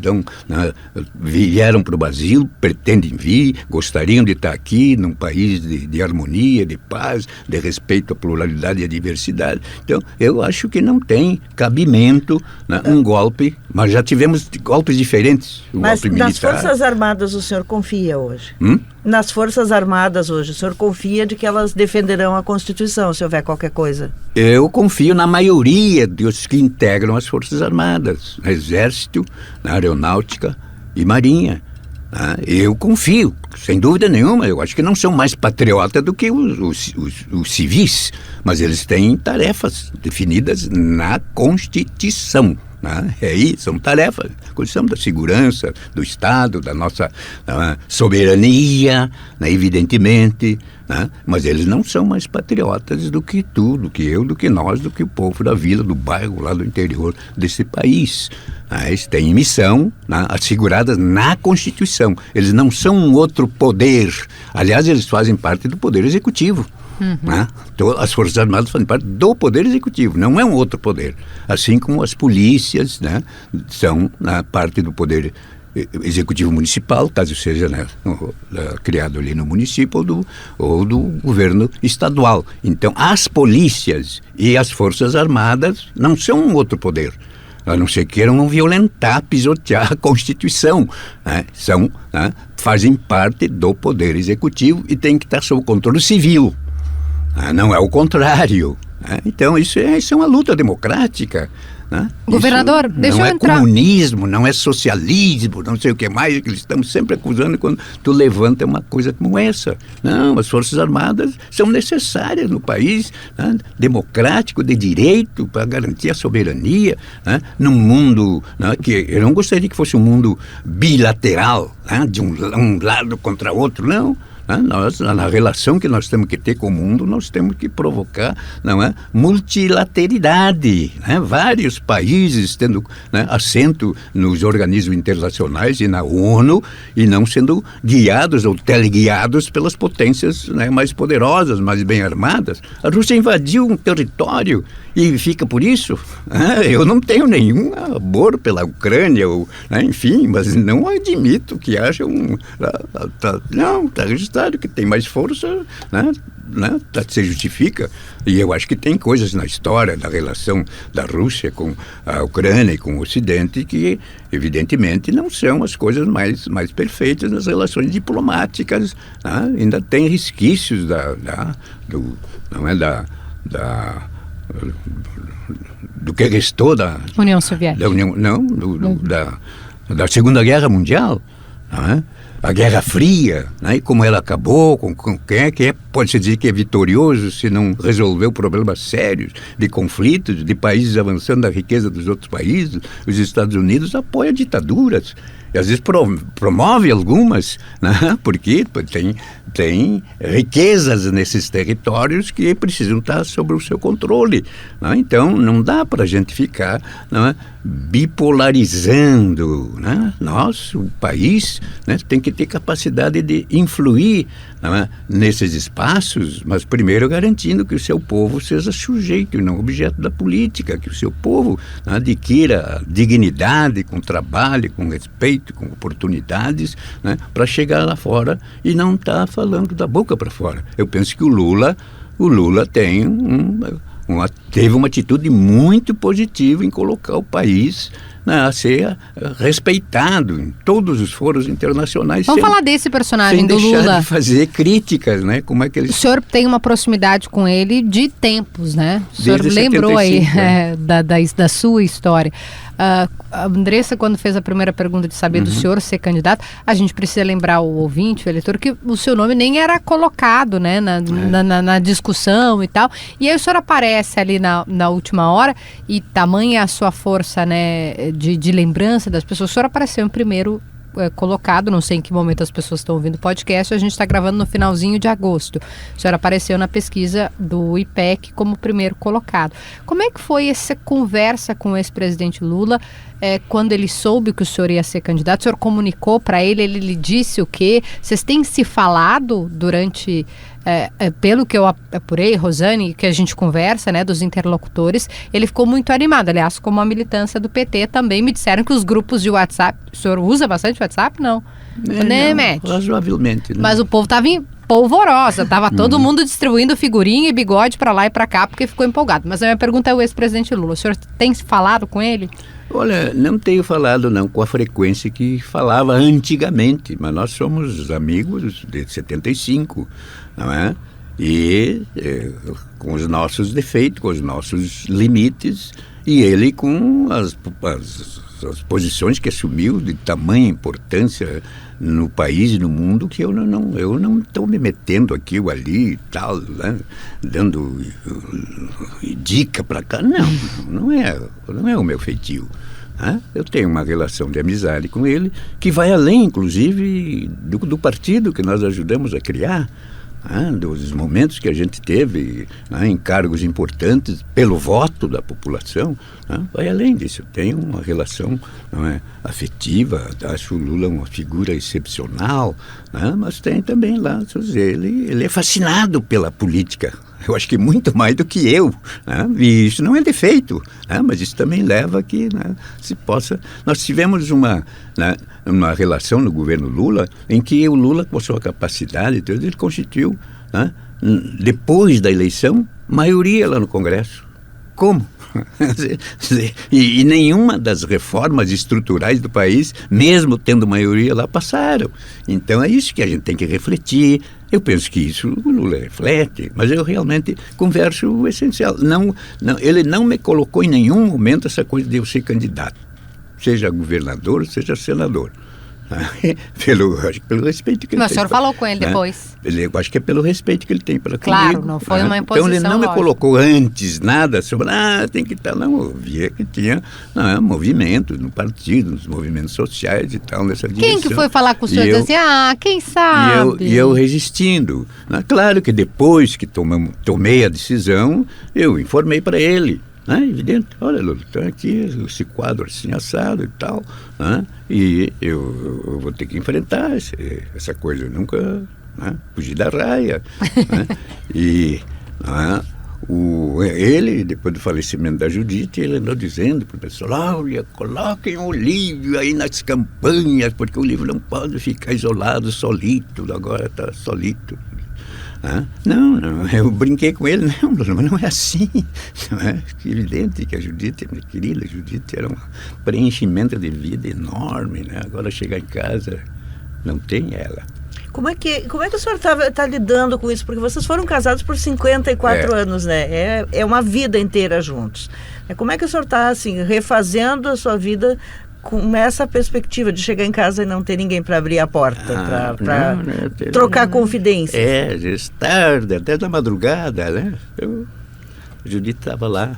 vieram para o Brasil, pretendem vir, gostariam de estar aqui num país de harmonia, de paz, de respeito à pluralidade e à diversidade. Então, eu acho que não tem cabimento um golpe, mas já tivemos golpes diferentes. Mas golpe nas militar. Forças Armadas o senhor confia hoje? Nas Forças Armadas hoje, o senhor confia de que elas defenderão a Constituição, se houver qualquer coisa? Eu confio na maioria dos que integram as Forças Armadas, no Exército, na Aeronáutica e Marinha. Eu confio, sem dúvida nenhuma. Eu acho que não são mais patriotas do que os civis, mas eles têm tarefas definidas na Constituição. São tarefas, Constituição da segurança do Estado, da nossa soberania, evidentemente, mas eles não são mais patriotas do que tu, do que eu, do que nós, do que o povo da vila, do bairro, lá do interior desse país. Eles têm missão assegurada na Constituição. Eles não são um outro poder. Aliás, eles fazem parte do Poder Executivo. Então, as Forças Armadas fazem parte do Poder Executivo, não é um outro poder. Assim como as polícias são parte do Poder Executivo Municipal, caso seja criado ali no município ou do governo estadual. Então, as polícias e as Forças Armadas não são um outro poder, a não ser que queiram violentar, pisotear a Constituição. Fazem parte do Poder Executivo e tem que estar sob controle civil. Não é o contrário. Então, isso é uma luta democrática. Governador, deixa eu entrar. Não é comunismo, não é socialismo, não sei o que mais, que eles estão sempre acusando quando tu levanta uma coisa como essa. Não, as Forças Armadas são necessárias no país democrático, de direito, para garantir a soberania, num mundo que eu não gostaria que fosse um mundo bilateral, de um lado contra outro, não. Na relação que nós temos que ter com o mundo, nós temos que provocar multilateralidade. Vários países tendo assento nos organismos internacionais e na ONU e não sendo guiados ou teleguiados pelas potências mais poderosas, mais bem armadas. A Rússia invadiu um território e fica por isso. Eu não tenho nenhum amor pela Ucrânia, enfim, mas não admito que haja não, está registrado que tem mais força, se justifica. E eu acho que tem coisas na história da relação da Rússia com a Ucrânia e com o Ocidente que, evidentemente, não são as coisas mais perfeitas nas relações diplomáticas. Ainda tem resquícios do que restou da União Soviética. Da Segunda Guerra Mundial. A Guerra Fria, e como ela acabou, com quem é que é pode-se dizer que é vitorioso se não resolveu problemas sérios de conflitos, de países avançando a riqueza dos outros países. Os Estados Unidos apoiam ditaduras. E às vezes promove algumas, né? Porque tem riquezas nesses territórios que precisam estar sob o seu controle, né? Então não dá para a gente ficar, né, bipolarizando, né? Nosso país, né, tem que ter capacidade de influir, né, nesses espaços, mas primeiro garantindo que o seu povo seja sujeito e não objeto da política, que o seu povo, né, adquira dignidade com trabalho, com respeito, com oportunidades, né, para chegar lá fora e não estar falando da boca para fora. Eu penso que o Lula tem teve uma atitude muito positiva em colocar o país, né, a ser respeitado em todos os foros internacionais. Vamos falar desse personagem do Lula. Sem deixar de fazer críticas, né? Como é que eles... O senhor tem uma proximidade com ele de tempos, né? O senhor Desde lembrou 75, aí da sua história. A Andressa, quando fez a primeira pergunta de saber do senhor ser candidato, a gente precisa lembrar o ouvinte, o eleitor, que o seu nome nem era colocado, né, na discussão e tal. E aí o senhor aparece ali na última hora e tamanha a sua força, né, de lembrança das pessoas. O senhor apareceu em primeiro colocado, não sei em que momento as pessoas estão ouvindo o podcast, a gente está gravando no finalzinho de agosto. O senhor apareceu na pesquisa do IPEC como primeiro colocado. Como é que foi essa conversa com o ex-presidente Lula quando ele soube que o senhor ia ser candidato? O senhor comunicou para ele lhe disse o quê? Vocês têm se falado durante... pelo que eu apurei, Rosane, que a gente conversa, né, dos interlocutores, ele ficou muito animado. Aliás, como a militância do PT também me disseram que os grupos de WhatsApp... O senhor usa bastante WhatsApp? Não. Não, razoavelmente. Né? Mas o povo estava em polvorosa, estava todo mundo distribuindo figurinha e bigode para lá e para cá, porque ficou empolgado. Mas a minha pergunta é o ex-presidente Lula. O senhor tem falado com ele? Olha, não tenho falado não com a frequência que falava antigamente, mas nós somos amigos de 75, não é? E com os nossos defeitos, com os nossos limites, e ele com as posições que assumiu de tamanha importância no país e no mundo, que eu não estou me metendo aqui ou ali e tal, né? Dando dica para cá. Não é o meu feitio. Né? Eu tenho uma relação de amizade com ele que vai além, inclusive, do partido que nós ajudamos a criar. Dos momentos que a gente teve, né, em cargos importantes pelo voto da população, né, vai além disso. Eu tenho uma relação, não é, afetiva, acho o Lula uma figura excepcional, né, mas tem também lá, ele é fascinado pela política. Eu acho que muito mais do que eu, né? E isso não é defeito, né? Mas isso também leva a que, né, se possa... Nós tivemos uma relação no governo Lula em que o Lula, com a sua capacidade, ele constituiu, né, depois da eleição, maioria lá no Congresso. Como? E nenhuma das reformas estruturais do país, mesmo tendo maioria lá, passaram. Então é isso que a gente tem que refletir. Eu penso que isso o Lula reflete, mas eu realmente converso o essencial. Ele não me colocou em nenhum momento essa coisa de eu ser candidato, seja governador, seja senador. Pelo respeito que ele tem. Mas o senhor falou com ele depois? Eu acho que é pelo respeito que ele tem para comigo. Claro, não foi uma imposição. Então ele não me colocou antes nada sobre, tem que estar, não, eu via que tinha movimento no partido, nos movimentos sociais e tal, nessa direção. Quem que foi falar com o senhor e disse assim, quem sabe? E eu resistindo. Claro que depois que tomei a decisão, eu informei para ele. Evidente, olha, Lula, está aqui esse quadro assim assado e tal, né? E eu vou ter que enfrentar essa coisa, eu nunca fugir da raia. Né? E ele, depois do falecimento da Judite, ele andou dizendo para o pessoal, olha, coloquem o Olívio aí nas campanhas, porque o Olívio não pode ficar isolado, solito, agora está solito. Não, eu brinquei com ele, mas não é assim. Não é evidente que a Judite, minha querida Judite, era um preenchimento de vida enorme, né? Agora chegar em casa, não tem ela. Como é que o senhor está lidando com isso? Porque vocês foram casados por 54 anos, né? É uma vida inteira juntos. Como é que o senhor está, assim, refazendo a sua vida com essa perspectiva de chegar em casa e não ter ninguém para abrir a porta, para trocar confidências. Tarde, até da madrugada, né? A Judite estava lá.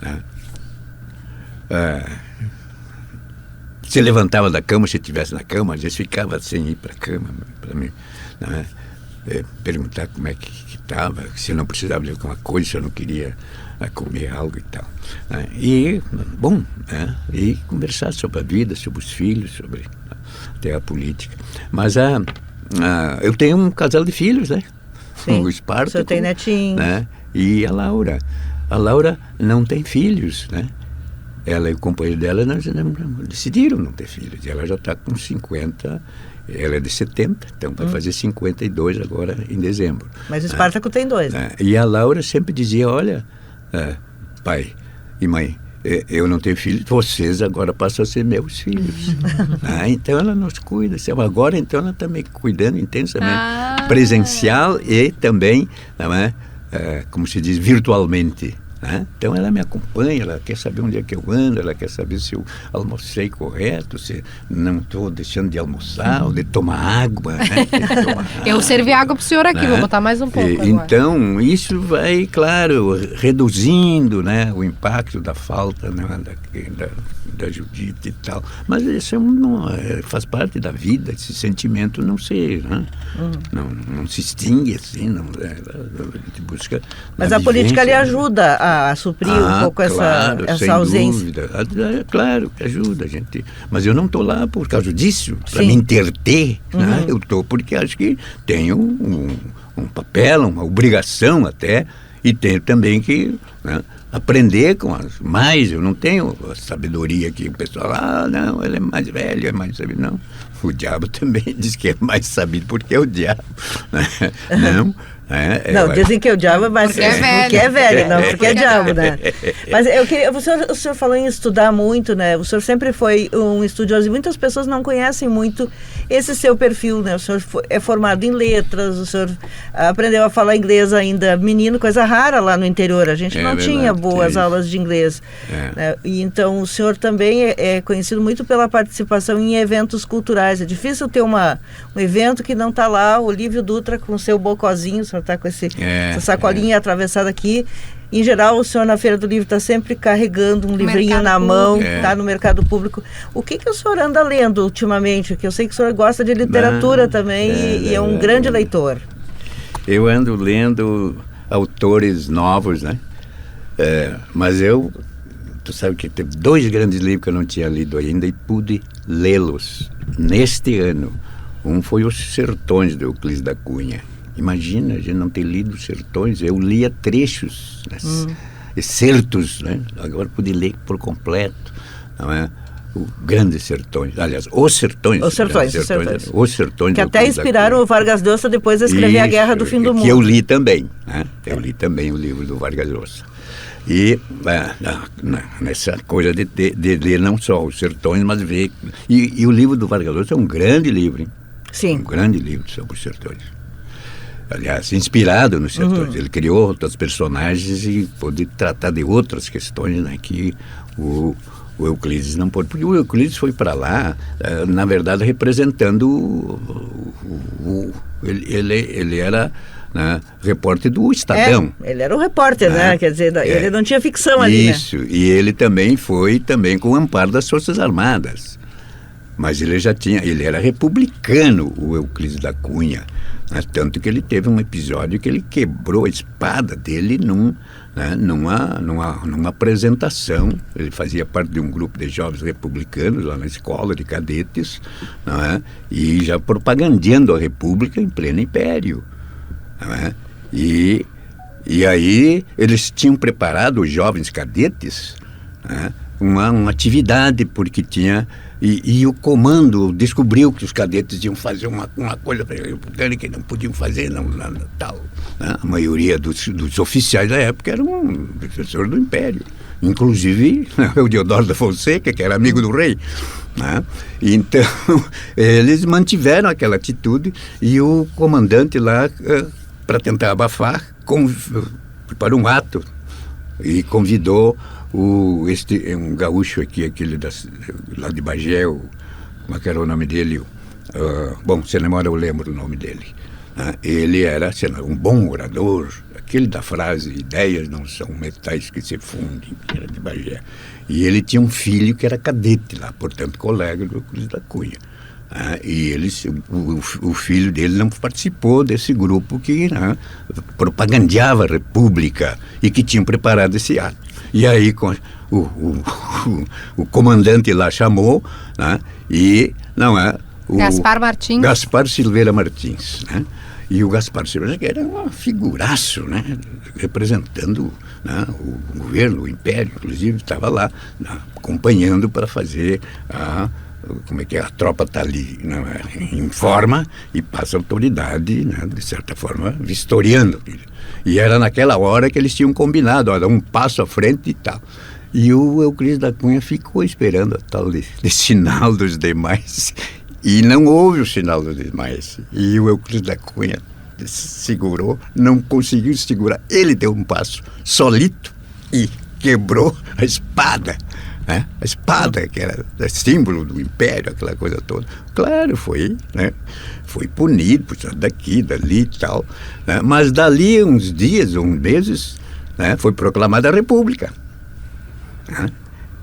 Né? Se levantava da cama, se estivesse na cama, às vezes ficava sem ir para a cama, para mim, né? Perguntar como é que estava, se eu não precisava de alguma coisa, se eu não queria comer algo e tal. Né? E, bom, né? E conversar sobre a vida, sobre os filhos, sobre até a política. Mas eu tenho um casal de filhos, né? Sim, o Espartaco, o senhor tem netinho. Né? E a Laura. A Laura não tem filhos, né? Ela e o companheiro dela decidiram não ter filhos. E ela já está com 50. Ela é de 70, então vai fazer 52 agora em dezembro. Mas o Espartaco tem 2. Né? E a Laura sempre dizia, olha, pai e mãe, eu não tenho filhos, vocês agora passam a ser meus filhos. Então ela nos cuida. Agora então ela está me cuidando intensamente. Presencial e também, como se diz, virtualmente. Então ela me acompanha, ela quer saber onde é que eu ando, ela quer saber se eu almocei correto, se não estou deixando de almoçar ou de tomar água. Eu servi água para o senhor aqui, vou botar mais um pouco agora. Então isso vai, claro, reduzindo, né, o impacto da falta, né, da Judite e tal. Mas isso faz parte da vida, esse sentimento não se, né, não se extingue assim, a gente busca. Mas a política lhe ajuda a suprir um pouco claro, essa ausência. Dúvida. Claro que ajuda, gente. Mas eu não estou lá por causa disso, para me interter. Né? Eu estou porque acho que tenho um papel, uma obrigação até, e tenho também que, né, aprender com mais. Eu não tenho a sabedoria que o pessoal, não, ele é mais velho, é mais sabido. Não, o diabo também diz que é mais sabido porque é o diabo. Né? Não. Dizem que o diabo é mais porque é velho, não porque é diabo, né? Mas eu queria, o senhor falou em estudar muito, né? O senhor sempre foi um estudioso e muitas pessoas não conhecem muito esse seu perfil, né? O senhor é formado em letras, o senhor aprendeu a falar inglês ainda menino, coisa rara lá no interior, a gente não tinha boas aulas de inglês. Né? E então o senhor também é conhecido muito pela participação em eventos culturais. É difícil ter um evento que não está lá o Olívio Dutra com o seu bocozinho, o senhor está com essa sacolinha atravessada aqui. Em geral, o senhor na Feira do Livro está sempre carregando um livrinho na mão, está no mercado público. O que o senhor anda lendo ultimamente? Porque eu sei que o senhor gosta de literatura também e é um grande leitor. Eu ando lendo autores novos, né? Mas tu sabe que teve 2 grandes livros que eu não tinha lido ainda e pude lê-los neste ano. Um foi Os Sertões, de Euclides da Cunha. Imagina, a gente não ter lido Os Sertões. Eu lia trechos, excertos, né? Agora pude ler por completo, não é? O Grandes Sertões, aliás, Os Sertões. Os Sertões. Que até inspiraram o Vargas Llosa depois a escrever A Guerra do Fim do Mundo. Que eu li também, né? Eu li também o livro do Vargas Llosa. E nessa coisa de ler não só Os Sertões, mas ver... E o livro do Vargas Llosa é um grande livro, hein? Sim. Um grande livro sobre os sertões. Aliás, inspirado nos sertões. Ele criou outros personagens e pôde tratar de outras questões, né, que o Euclides não pôde. Porque o Euclides foi para lá, na verdade, representando ele era, né, repórter do Estadão. Ele era um repórter, né? Quer dizer, ele não tinha ficção ali, Isso, né? E ele também foi com o amparo das Forças Armadas. Mas ele era republicano, o Euclides da Cunha. Né? Tanto que ele teve um episódio que ele quebrou a espada dele numa apresentação. Ele fazia parte de um grupo de jovens republicanos lá na escola de cadetes, não é? E já propagandeando a República em pleno império. Não é? E aí eles tinham preparado, os jovens cadetes, né, uma atividade, porque tinha... E o comando descobriu que os cadetes iam fazer uma coisa que não podiam fazer, tal. Né? A maioria dos oficiais da época eram defensores do Império. Inclusive, o Deodoro da Fonseca, que era amigo do rei. Né? Então, eles mantiveram aquela atitude e o comandante lá, para tentar abafar, preparou um ato e convidou Este é um gaúcho aqui, aquele lá de Bagé, como é que era o nome dele? Bom, se memória eu lembro o nome dele. Ele era um bom orador, aquele da frase, ideias não são metais que se fundem, que era de Bagé. E ele tinha um filho que era cadete lá, portanto colega do Euclides da Cunha. E o filho dele não participou desse grupo que propagandeava a República e que tinham preparado esse ato. E aí o comandante lá chamou, e Gaspar Martins. Gaspar Silveira Martins, né? E o Gaspar Silveira, que era um figuraço, né? Representando o governo, o império, inclusive estava lá acompanhando para fazer a tropa está ali, em forma, e passa a autoridade, de certa forma, vistoriando. E era naquela hora que eles tinham combinado, um passo à frente e tal. E o Euclides da Cunha ficou esperando a tal de sinal dos demais, e não houve o sinal dos demais. E o Euclides da Cunha segurou, não conseguiu segurar, ele deu um passo solito e quebrou a espada. A espada, que era símbolo do império, aquela coisa toda. Claro, foi punido, por daqui, dali e tal. Mas dali uns dias, uns meses, foi proclamada a República.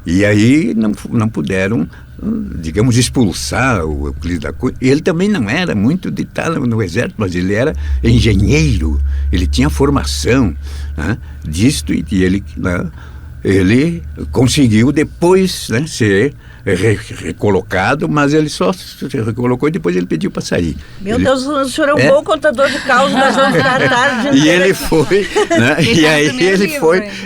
E aí não puderam, digamos, expulsar o Euclides da Cunha. Ele também não era muito de estar no exército, mas ele era engenheiro, ele tinha formação disto, e ele conseguiu depois ser recolocado, mas ele só se recolocou e depois ele pediu para sair. Deus, o senhor é um bom contador de causas, nós vamos ficar tarde. E ele foi, e aí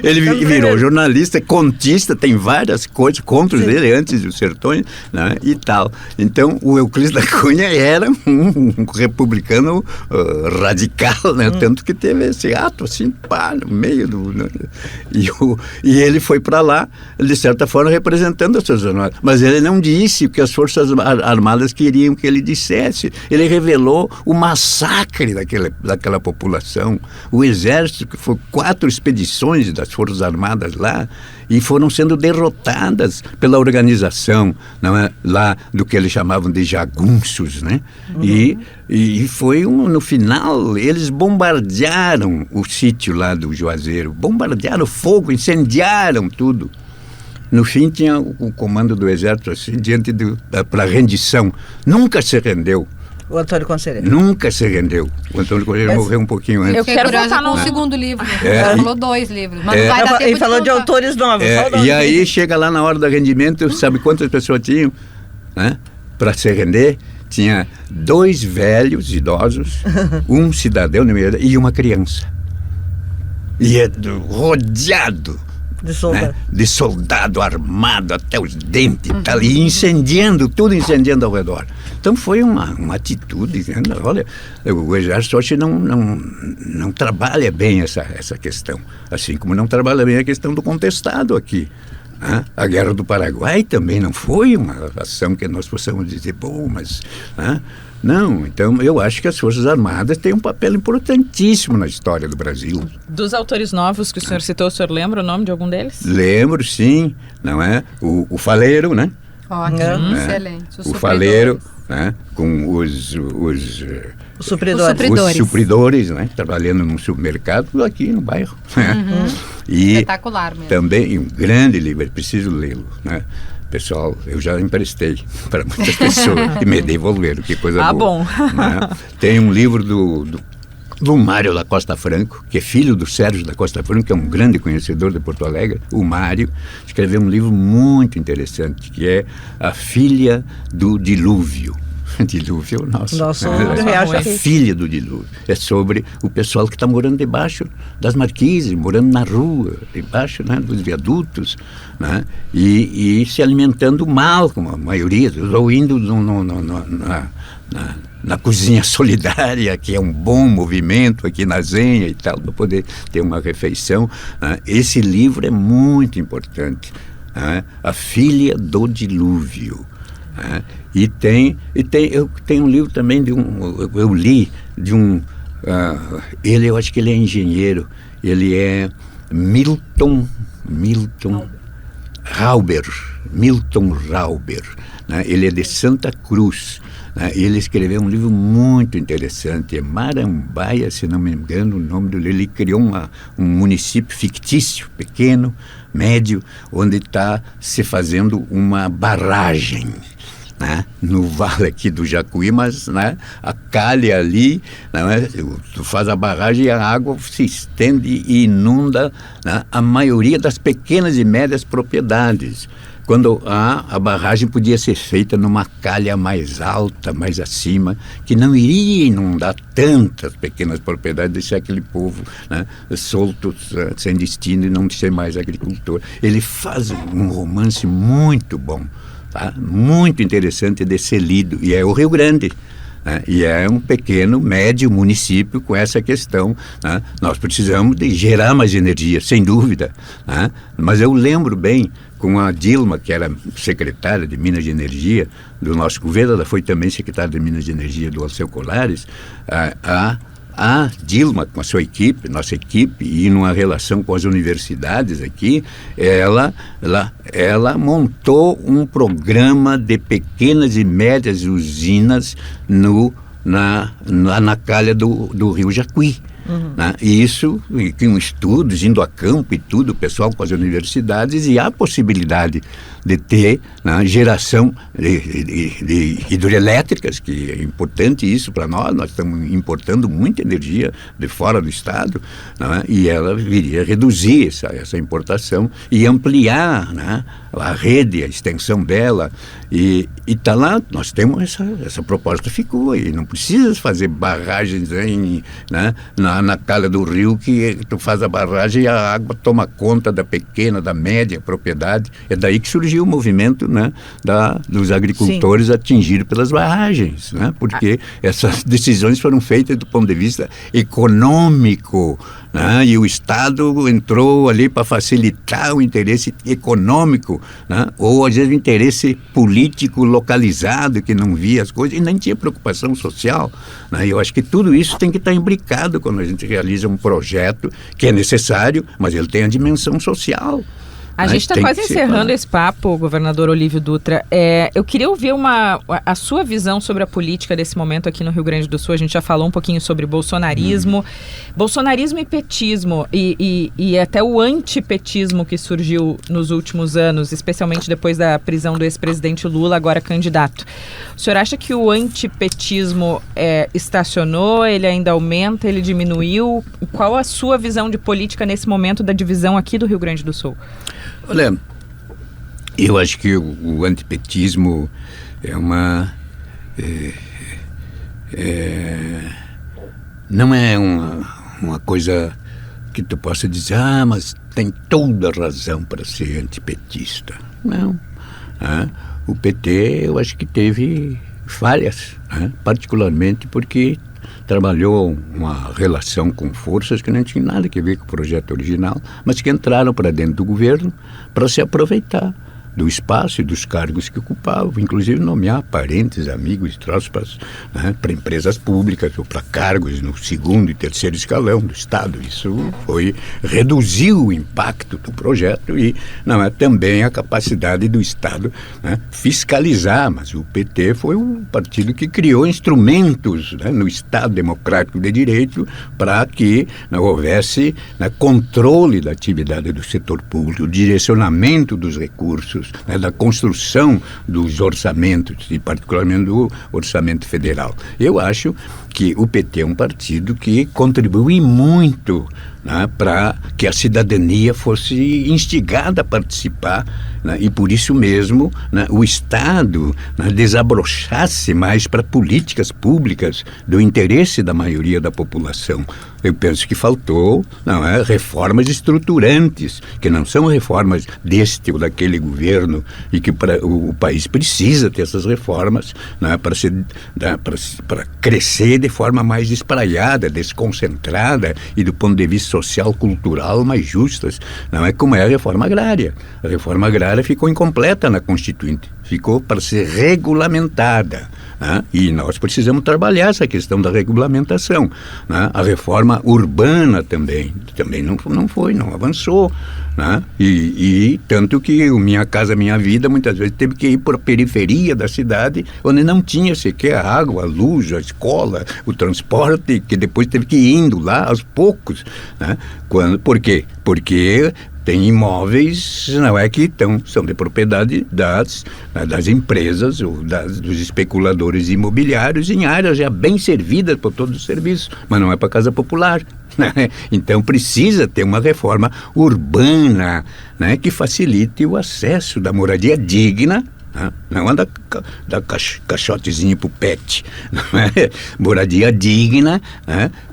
ele virou jornalista, contista, tem várias coisas, contos dele antes dos Sertões, e tal. Então, o Euclides da Cunha era um republicano radical, tanto que teve esse ato assim, no meio do... E ele foi para lá, de certa forma, representando as suas armadas. Mas ele não disse o que as Forças Armadas queriam que ele dissesse. Ele revelou o massacre daquela população. O exército, que foi 4 expedições das Forças Armadas lá, e foram sendo derrotadas pela organização lá do que eles chamavam de jagunços, E foi no final, eles bombardearam o sítio lá do Juazeiro, bombardearam fogo, incendiaram tudo. No fim tinha o comando do exército assim, para rendição. Nunca se rendeu. O Antônio Conselheiro. Nunca se rendeu. O Antônio Conselheiro morreu um pouquinho antes. Eu quero voltar no segundo livro. Ele falou 2 livros, mas não vai dar tempo. Ele falou de autores novos. E aí chega lá na hora do rendimento, sabe quantas pessoas tinham? Para se render? Tinha 2 velhos idosos, um cidadão e uma criança. E rodeado de soldado armado até os dentes e tal, e incendiando ao redor. Então foi uma atitude, dizendo, olha, o exército hoje não trabalha bem essa questão, assim como não trabalha bem a questão do contestado aqui. A Guerra do Paraguai também não foi uma ação que nós possamos dizer, mas... Não, então eu acho que as Forças Armadas têm um papel importantíssimo na história do Brasil. Dos autores novos que o senhor citou, o senhor lembra o nome de algum deles? Lembro, sim, não é? O Faleiro, Ótimo, excelente. O Faleiro, com os supridores, trabalhando num supermercado aqui no bairro. E espetacular mesmo. Também um grande livro, preciso lê-lo, Pessoal, eu já emprestei para muitas pessoas e me devolveram, que coisa boa. Bom. Tem um livro do Mário da Costa Franco, que é filho do Sérgio da Costa Franco, que é um grande conhecedor de Porto Alegre. O Mário escreveu um livro muito interessante, que é A Filha do Dilúvio. Dilúvio, a filha do dilúvio. É sobre o pessoal que está morando debaixo das marquises, morando na rua, debaixo dos viadutos, e se alimentando mal, como a maioria, ou indo na cozinha solidária, que é um bom movimento aqui na Zenha e tal, para poder ter uma refeição. Esse livro é muito importante. A Filha do Dilúvio. Eu tenho um livro também eu li de eu acho que ele é engenheiro, ele é Milton Milton Rauber, né? Ele é de Santa Cruz, né? Ele escreveu um livro muito interessante, é Marambaia, se não me engano o nome dele. Ele criou um município fictício, pequeno, médio, onde está se fazendo uma barragem, né? No vale aqui do Jacuí, mas, né, a calha ali, né, tu faz a barragem e a água se estende e inunda, né, a maioria das pequenas e médias propriedades. Quando a barragem podia ser feita numa calha mais alta, mais acima, que não iria inundar tantas pequenas propriedades, deixar aquele povo, né, solto, sem destino e não ser mais agricultor. Ele faz um romance muito bom, tá? Muito interessante de ser lido, e é o Rio Grande. E é um pequeno, médio município com essa questão, né? Nós precisamos de gerar mais energia, sem dúvida, né? Mas eu lembro bem, com a Dilma, que era secretária de Minas de Energia do nosso governo, ela foi também secretária de Minas de Energia do Alceu Colares, a Dilma, com a sua equipe, nossa equipe, e numa relação com as universidades aqui, ela montou um programa de pequenas e médias usinas na calha do Rio Jacuí. Né? E isso, com estudos, indo a campo e tudo, o pessoal com as universidades, e há possibilidade de ter, né, geração de hidroelétricas, que é importante isso para nós estamos importando muita energia de fora do estado, né? E ela viria reduzir essa importação e ampliar, né, a rede, a extensão dela, e está lá, nós temos essa proposta, ficou, e não precisa fazer barragens na calha do rio, que tu faz a barragem e a água toma conta da pequena, da média propriedade. É daí que surgiu o movimento, né, dos agricultores atingidos pelas barragens, né, porque essas decisões foram feitas do ponto de vista econômico, né, e o Estado entrou ali para facilitar o interesse econômico, né, ou às vezes o interesse político localizado, que não via as coisas e nem tinha preocupação social, né. Eu acho que tudo isso tem que estar imbricado quando a gente realiza um projeto que é necessário, mas ele tem a dimensão social. A gente está quase encerrando esse papo, governador Olívio Dutra. Eu queria ouvir a sua visão sobre a política desse momento aqui no Rio Grande do Sul. A gente já falou um pouquinho sobre bolsonarismo e petismo, e até o antipetismo que surgiu nos últimos anos, especialmente depois da prisão do ex-presidente Lula, agora candidato. O senhor acha que o antipetismo estacionou, ele ainda aumenta, ele diminuiu? Qual a sua visão de política nesse momento da divisão aqui do Rio Grande do Sul? Olha, eu acho que o antipetismo não é uma coisa que tu possa dizer, mas tem toda razão para ser antipetista. Não. O PT, eu acho que teve falhas, particularmente porque trabalhou uma relação com forças que não tinham nada a ver com o projeto original, mas que entraram para dentro do governo para se aproveitar do espaço e dos cargos que ocupavam, inclusive nomear parentes, amigos, troços para empresas públicas ou para cargos no segundo e terceiro escalão do Estado. Isso reduziu o impacto do projeto e também a capacidade do Estado, fiscalizar, mas o PT foi um partido que criou instrumentos, no Estado democrático de direito para que houvesse controle da atividade do setor público, direcionamento dos recursos, da construção dos orçamentos e particularmente do orçamento federal. Eu acho que o PT é um partido que contribui muito para que a cidadania fosse instigada a participar, e por isso mesmo o Estado desabrochasse mais para políticas públicas do interesse da maioria da população. Eu penso que faltou reformas estruturantes, que não são reformas deste ou daquele governo, e que o país precisa ter essas reformas para crescer de forma mais espraiada, desconcentrada e do ponto de vista social, cultural, mais justas. Não é como é a reforma agrária. A reforma agrária ficou incompleta na Constituinte. ficou para ser regulamentada. E nós precisamos trabalhar essa questão da regulamentação. A reforma urbana também não avançou. E tanto que o Minha Casa Minha Vida muitas vezes teve que ir para a periferia da cidade, onde não tinha sequer a água, a luz, a escola, o transporte, que depois teve que ir indo lá aos poucos. Por quê? Porque tem imóveis, não é que são de propriedade das empresas ou dos especuladores imobiliários em áreas já bem servidas por todos os serviços, mas não é para casa popular. Então precisa ter uma reforma urbana, que facilite o acesso da moradia digna. Não anda caixotezinho pro pet, moradia digna,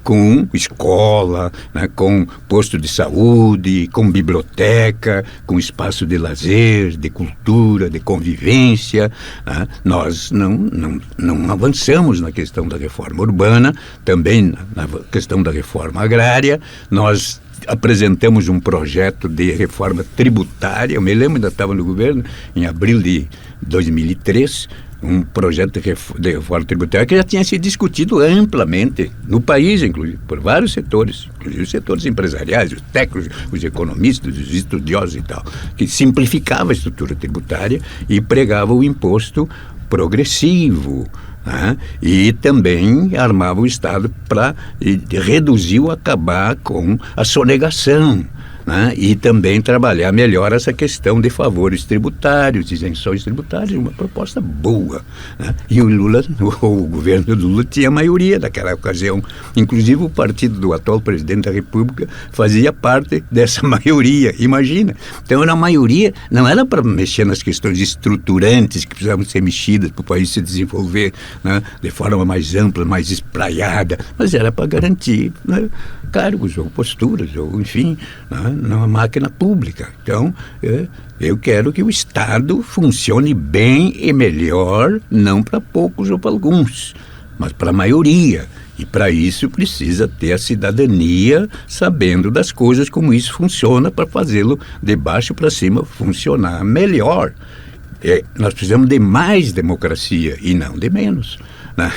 com escola, com posto de saúde, com biblioteca, com espaço de lazer, de cultura, de convivência. Nós não avançamos na questão da reforma urbana, também na questão da reforma agrária. Nós apresentamos um projeto de reforma tributária, eu me lembro, ainda estava no governo, em abril de 2003, um projeto de reforma tributária que já tinha sido discutido amplamente no país, inclusive, por vários setores, inclusive os setores empresariais, os técnicos, os economistas, os estudiosos e tal, que simplificava a estrutura tributária e pregava o imposto progressivo. E também armava o Estado para reduzir ou acabar com a sonegação. E também trabalhar melhor essa questão de favores tributários, isenções tributárias, uma proposta boa. E o governo do Lula tinha maioria naquela ocasião. Inclusive o partido do atual presidente da República fazia parte dessa maioria, imagina. Então era uma maioria, não era para mexer nas questões estruturantes que precisavam ser mexidas para o país se desenvolver de forma mais ampla, mais espraiada, mas era para garantir cargos ou posturas, ou enfim, na máquina pública. Então, eu quero que o Estado funcione bem e melhor, não para poucos ou para alguns, mas para a maioria. E para isso precisa ter a cidadania sabendo das coisas, como isso funciona, para fazê-lo de baixo para cima funcionar melhor. Nós precisamos de mais democracia e não de menos.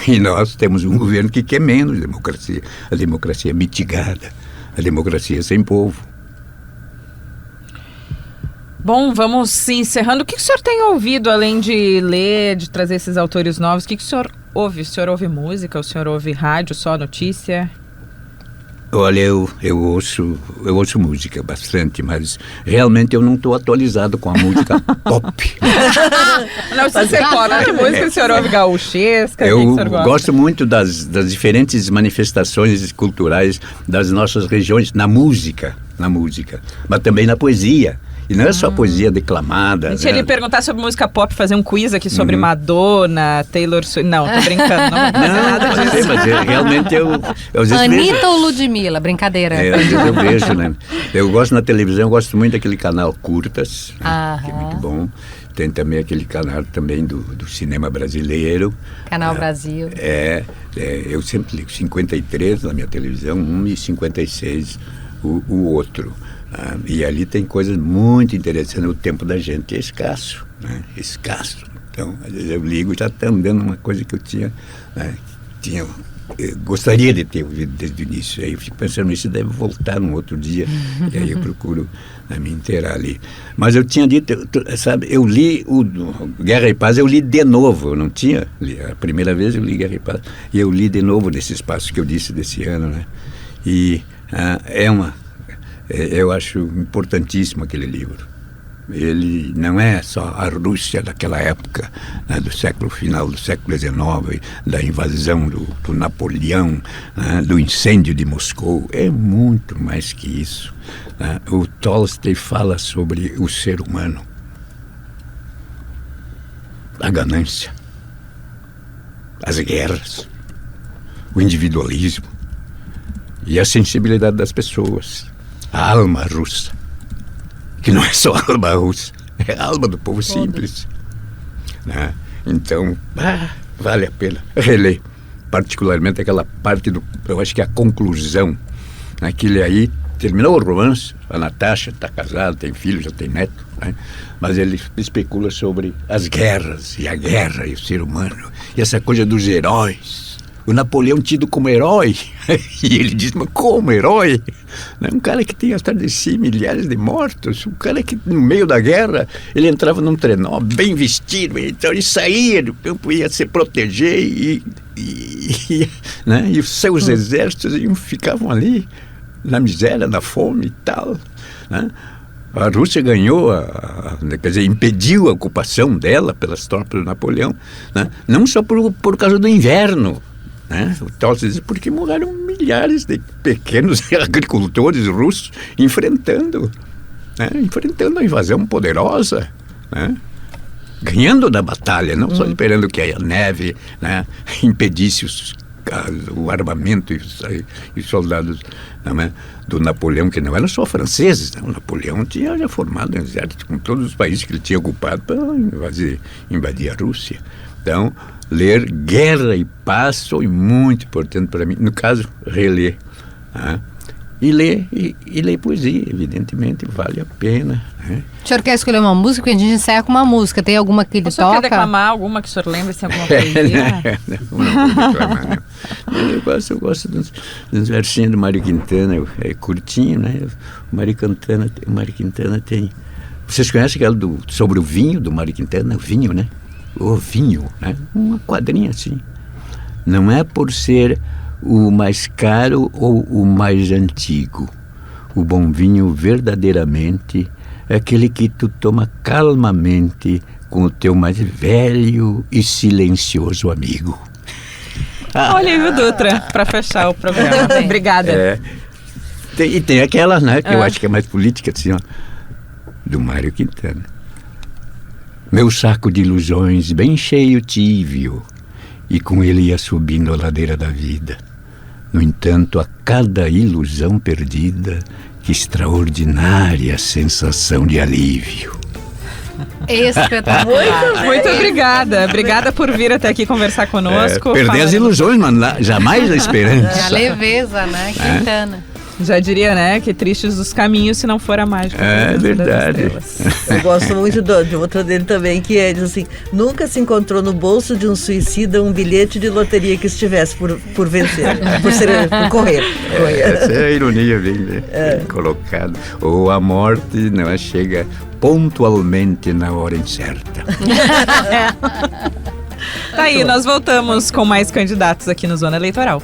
E nós temos um governo que quer menos democracia, a democracia mitigada, a democracia sem povo. Bom, vamos encerrando. O que o senhor tem ouvido, além de ler, de trazer esses autores novos? O que o senhor ouve? O senhor ouve música? O senhor ouve rádio, só notícia? Olha, eu ouço música bastante, mas realmente eu não estou atualizado com a música pop. Não, se você pode, que música o senhor ouve? Gauchesca? Eu gosto muito das diferentes manifestações culturais das nossas regiões, na música, mas também na poesia. E não é só poesia declamada. Deixa ele perguntar sobre música pop, fazer um quiz aqui sobre Madonna, Taylor Swift. Não, tô brincando, não vou fazer nada disso. Mas realmente eu às vezes Anitta vejo. ou Ludmilla? Brincadeira. Às vezes eu vejo, né? Eu gosto na televisão, eu gosto muito daquele canal Curtas, que é muito bom. Tem também aquele canal também do cinema brasileiro. Canal Brasil. Eu sempre ligo 53 na minha televisão, 1 e 56 o outro. E ali tem coisas muito interessantes. O tempo da gente é escasso, escasso. Então, às vezes eu ligo e já está dando uma coisa que eu eu gostaria de ter ouvido desde o início. Aí eu fico pensando, isso deve voltar num outro dia. E aí eu procuro me inteirar ali. Mas eu tinha dito, sabe, eu li o Guerra e Paz, eu li de novo. Eu não tinha lido. A primeira vez eu li Guerra e Paz. E eu li de novo nesse espaço que eu disse desse ano, E eu acho importantíssimo aquele livro. Ele não é só a Rússia daquela época, do final do século XIX, da invasão do Napoleão, do incêndio de Moscou. É muito mais que isso. O Tolstói fala sobre o ser humano, a ganância, as guerras, o individualismo e a sensibilidade das pessoas. A alma russa, que não é só a alma russa, é a alma do povo simples. Então, vale a pena reler, particularmente aquela parte eu acho que a conclusão, aquele aí terminou o romance, a Natasha está casada, tem filho, já tem neto, né? Mas ele especula sobre as guerras, e a guerra e o ser humano, e essa coisa dos heróis. O Napoleão tido como herói, e ele diz, mas como herói? Um cara que tem atrás de si milhares de mortos, um cara que no meio da guerra, ele entrava num trenó bem vestido, então ele saía do campo, ia se proteger, né? E os seus exércitos ficavam ali, na miséria, na fome e tal, né? A Rússia ganhou, quer dizer, impediu a ocupação dela pelas tropas do Napoleão, né? Não só por causa do inverno, né? O Tolstói diz porque morreram milhares de pequenos agricultores russos enfrentando a invasão poderosa, né? Ganhando da batalha, não só esperando que a neve, né, impedisse o armamento e os soldados, né, do Napoleão, que não eram só franceses, né? O Napoleão tinha já formado um exército com todos os países que ele tinha ocupado para invadir a Rússia. Então, ler Guerra e Paz foi muito importante para mim. No caso, reler. Né? E ler poesia, evidentemente, vale a pena. Né? O senhor quer escolher uma música? A gente encerra com uma música. Tem alguma que ele toca? O senhor quer declamar alguma que o senhor lembra? Se alguma poesia? Não vou declamar, não. Eu gosto dos versinhos do Mário Quintana. É curtinho, né? O Mário Quintana tem... Vocês conhecem aquela sobre o vinho do Mário Quintana? O vinho, né? O vinho, né? Uma quadrinha assim. Não é por ser o mais caro ou o mais antigo. O bom vinho verdadeiramente é aquele que tu toma calmamente com o teu mais velho e silencioso amigo. Olívio Dutra, para fechar o programa. Obrigada. Tem aquela, né, que eu acho que é mais política, assim, ó, do Mário Quintana. Meu saco de ilusões bem cheio tive-o, e com ele ia subindo a ladeira da vida. No entanto, a cada ilusão perdida, que extraordinária sensação de alívio. Espetacular. Muito obrigada. Obrigada por vir até aqui conversar conosco. Perder as ilusões, mas jamais a esperança. A leveza, né? Quintana. Já diria, né, que tristes os caminhos se não for a mágica. É verdade. Eu gosto muito de outra dele também, que é, diz assim, nunca se encontrou no bolso de um suicida um bilhete de loteria que estivesse por vencer, por correr. Essa é a ironia bem colocada. Ou a morte não chega pontualmente na hora incerta. Tá aí, nós voltamos com mais candidatos aqui no Zona Eleitoral.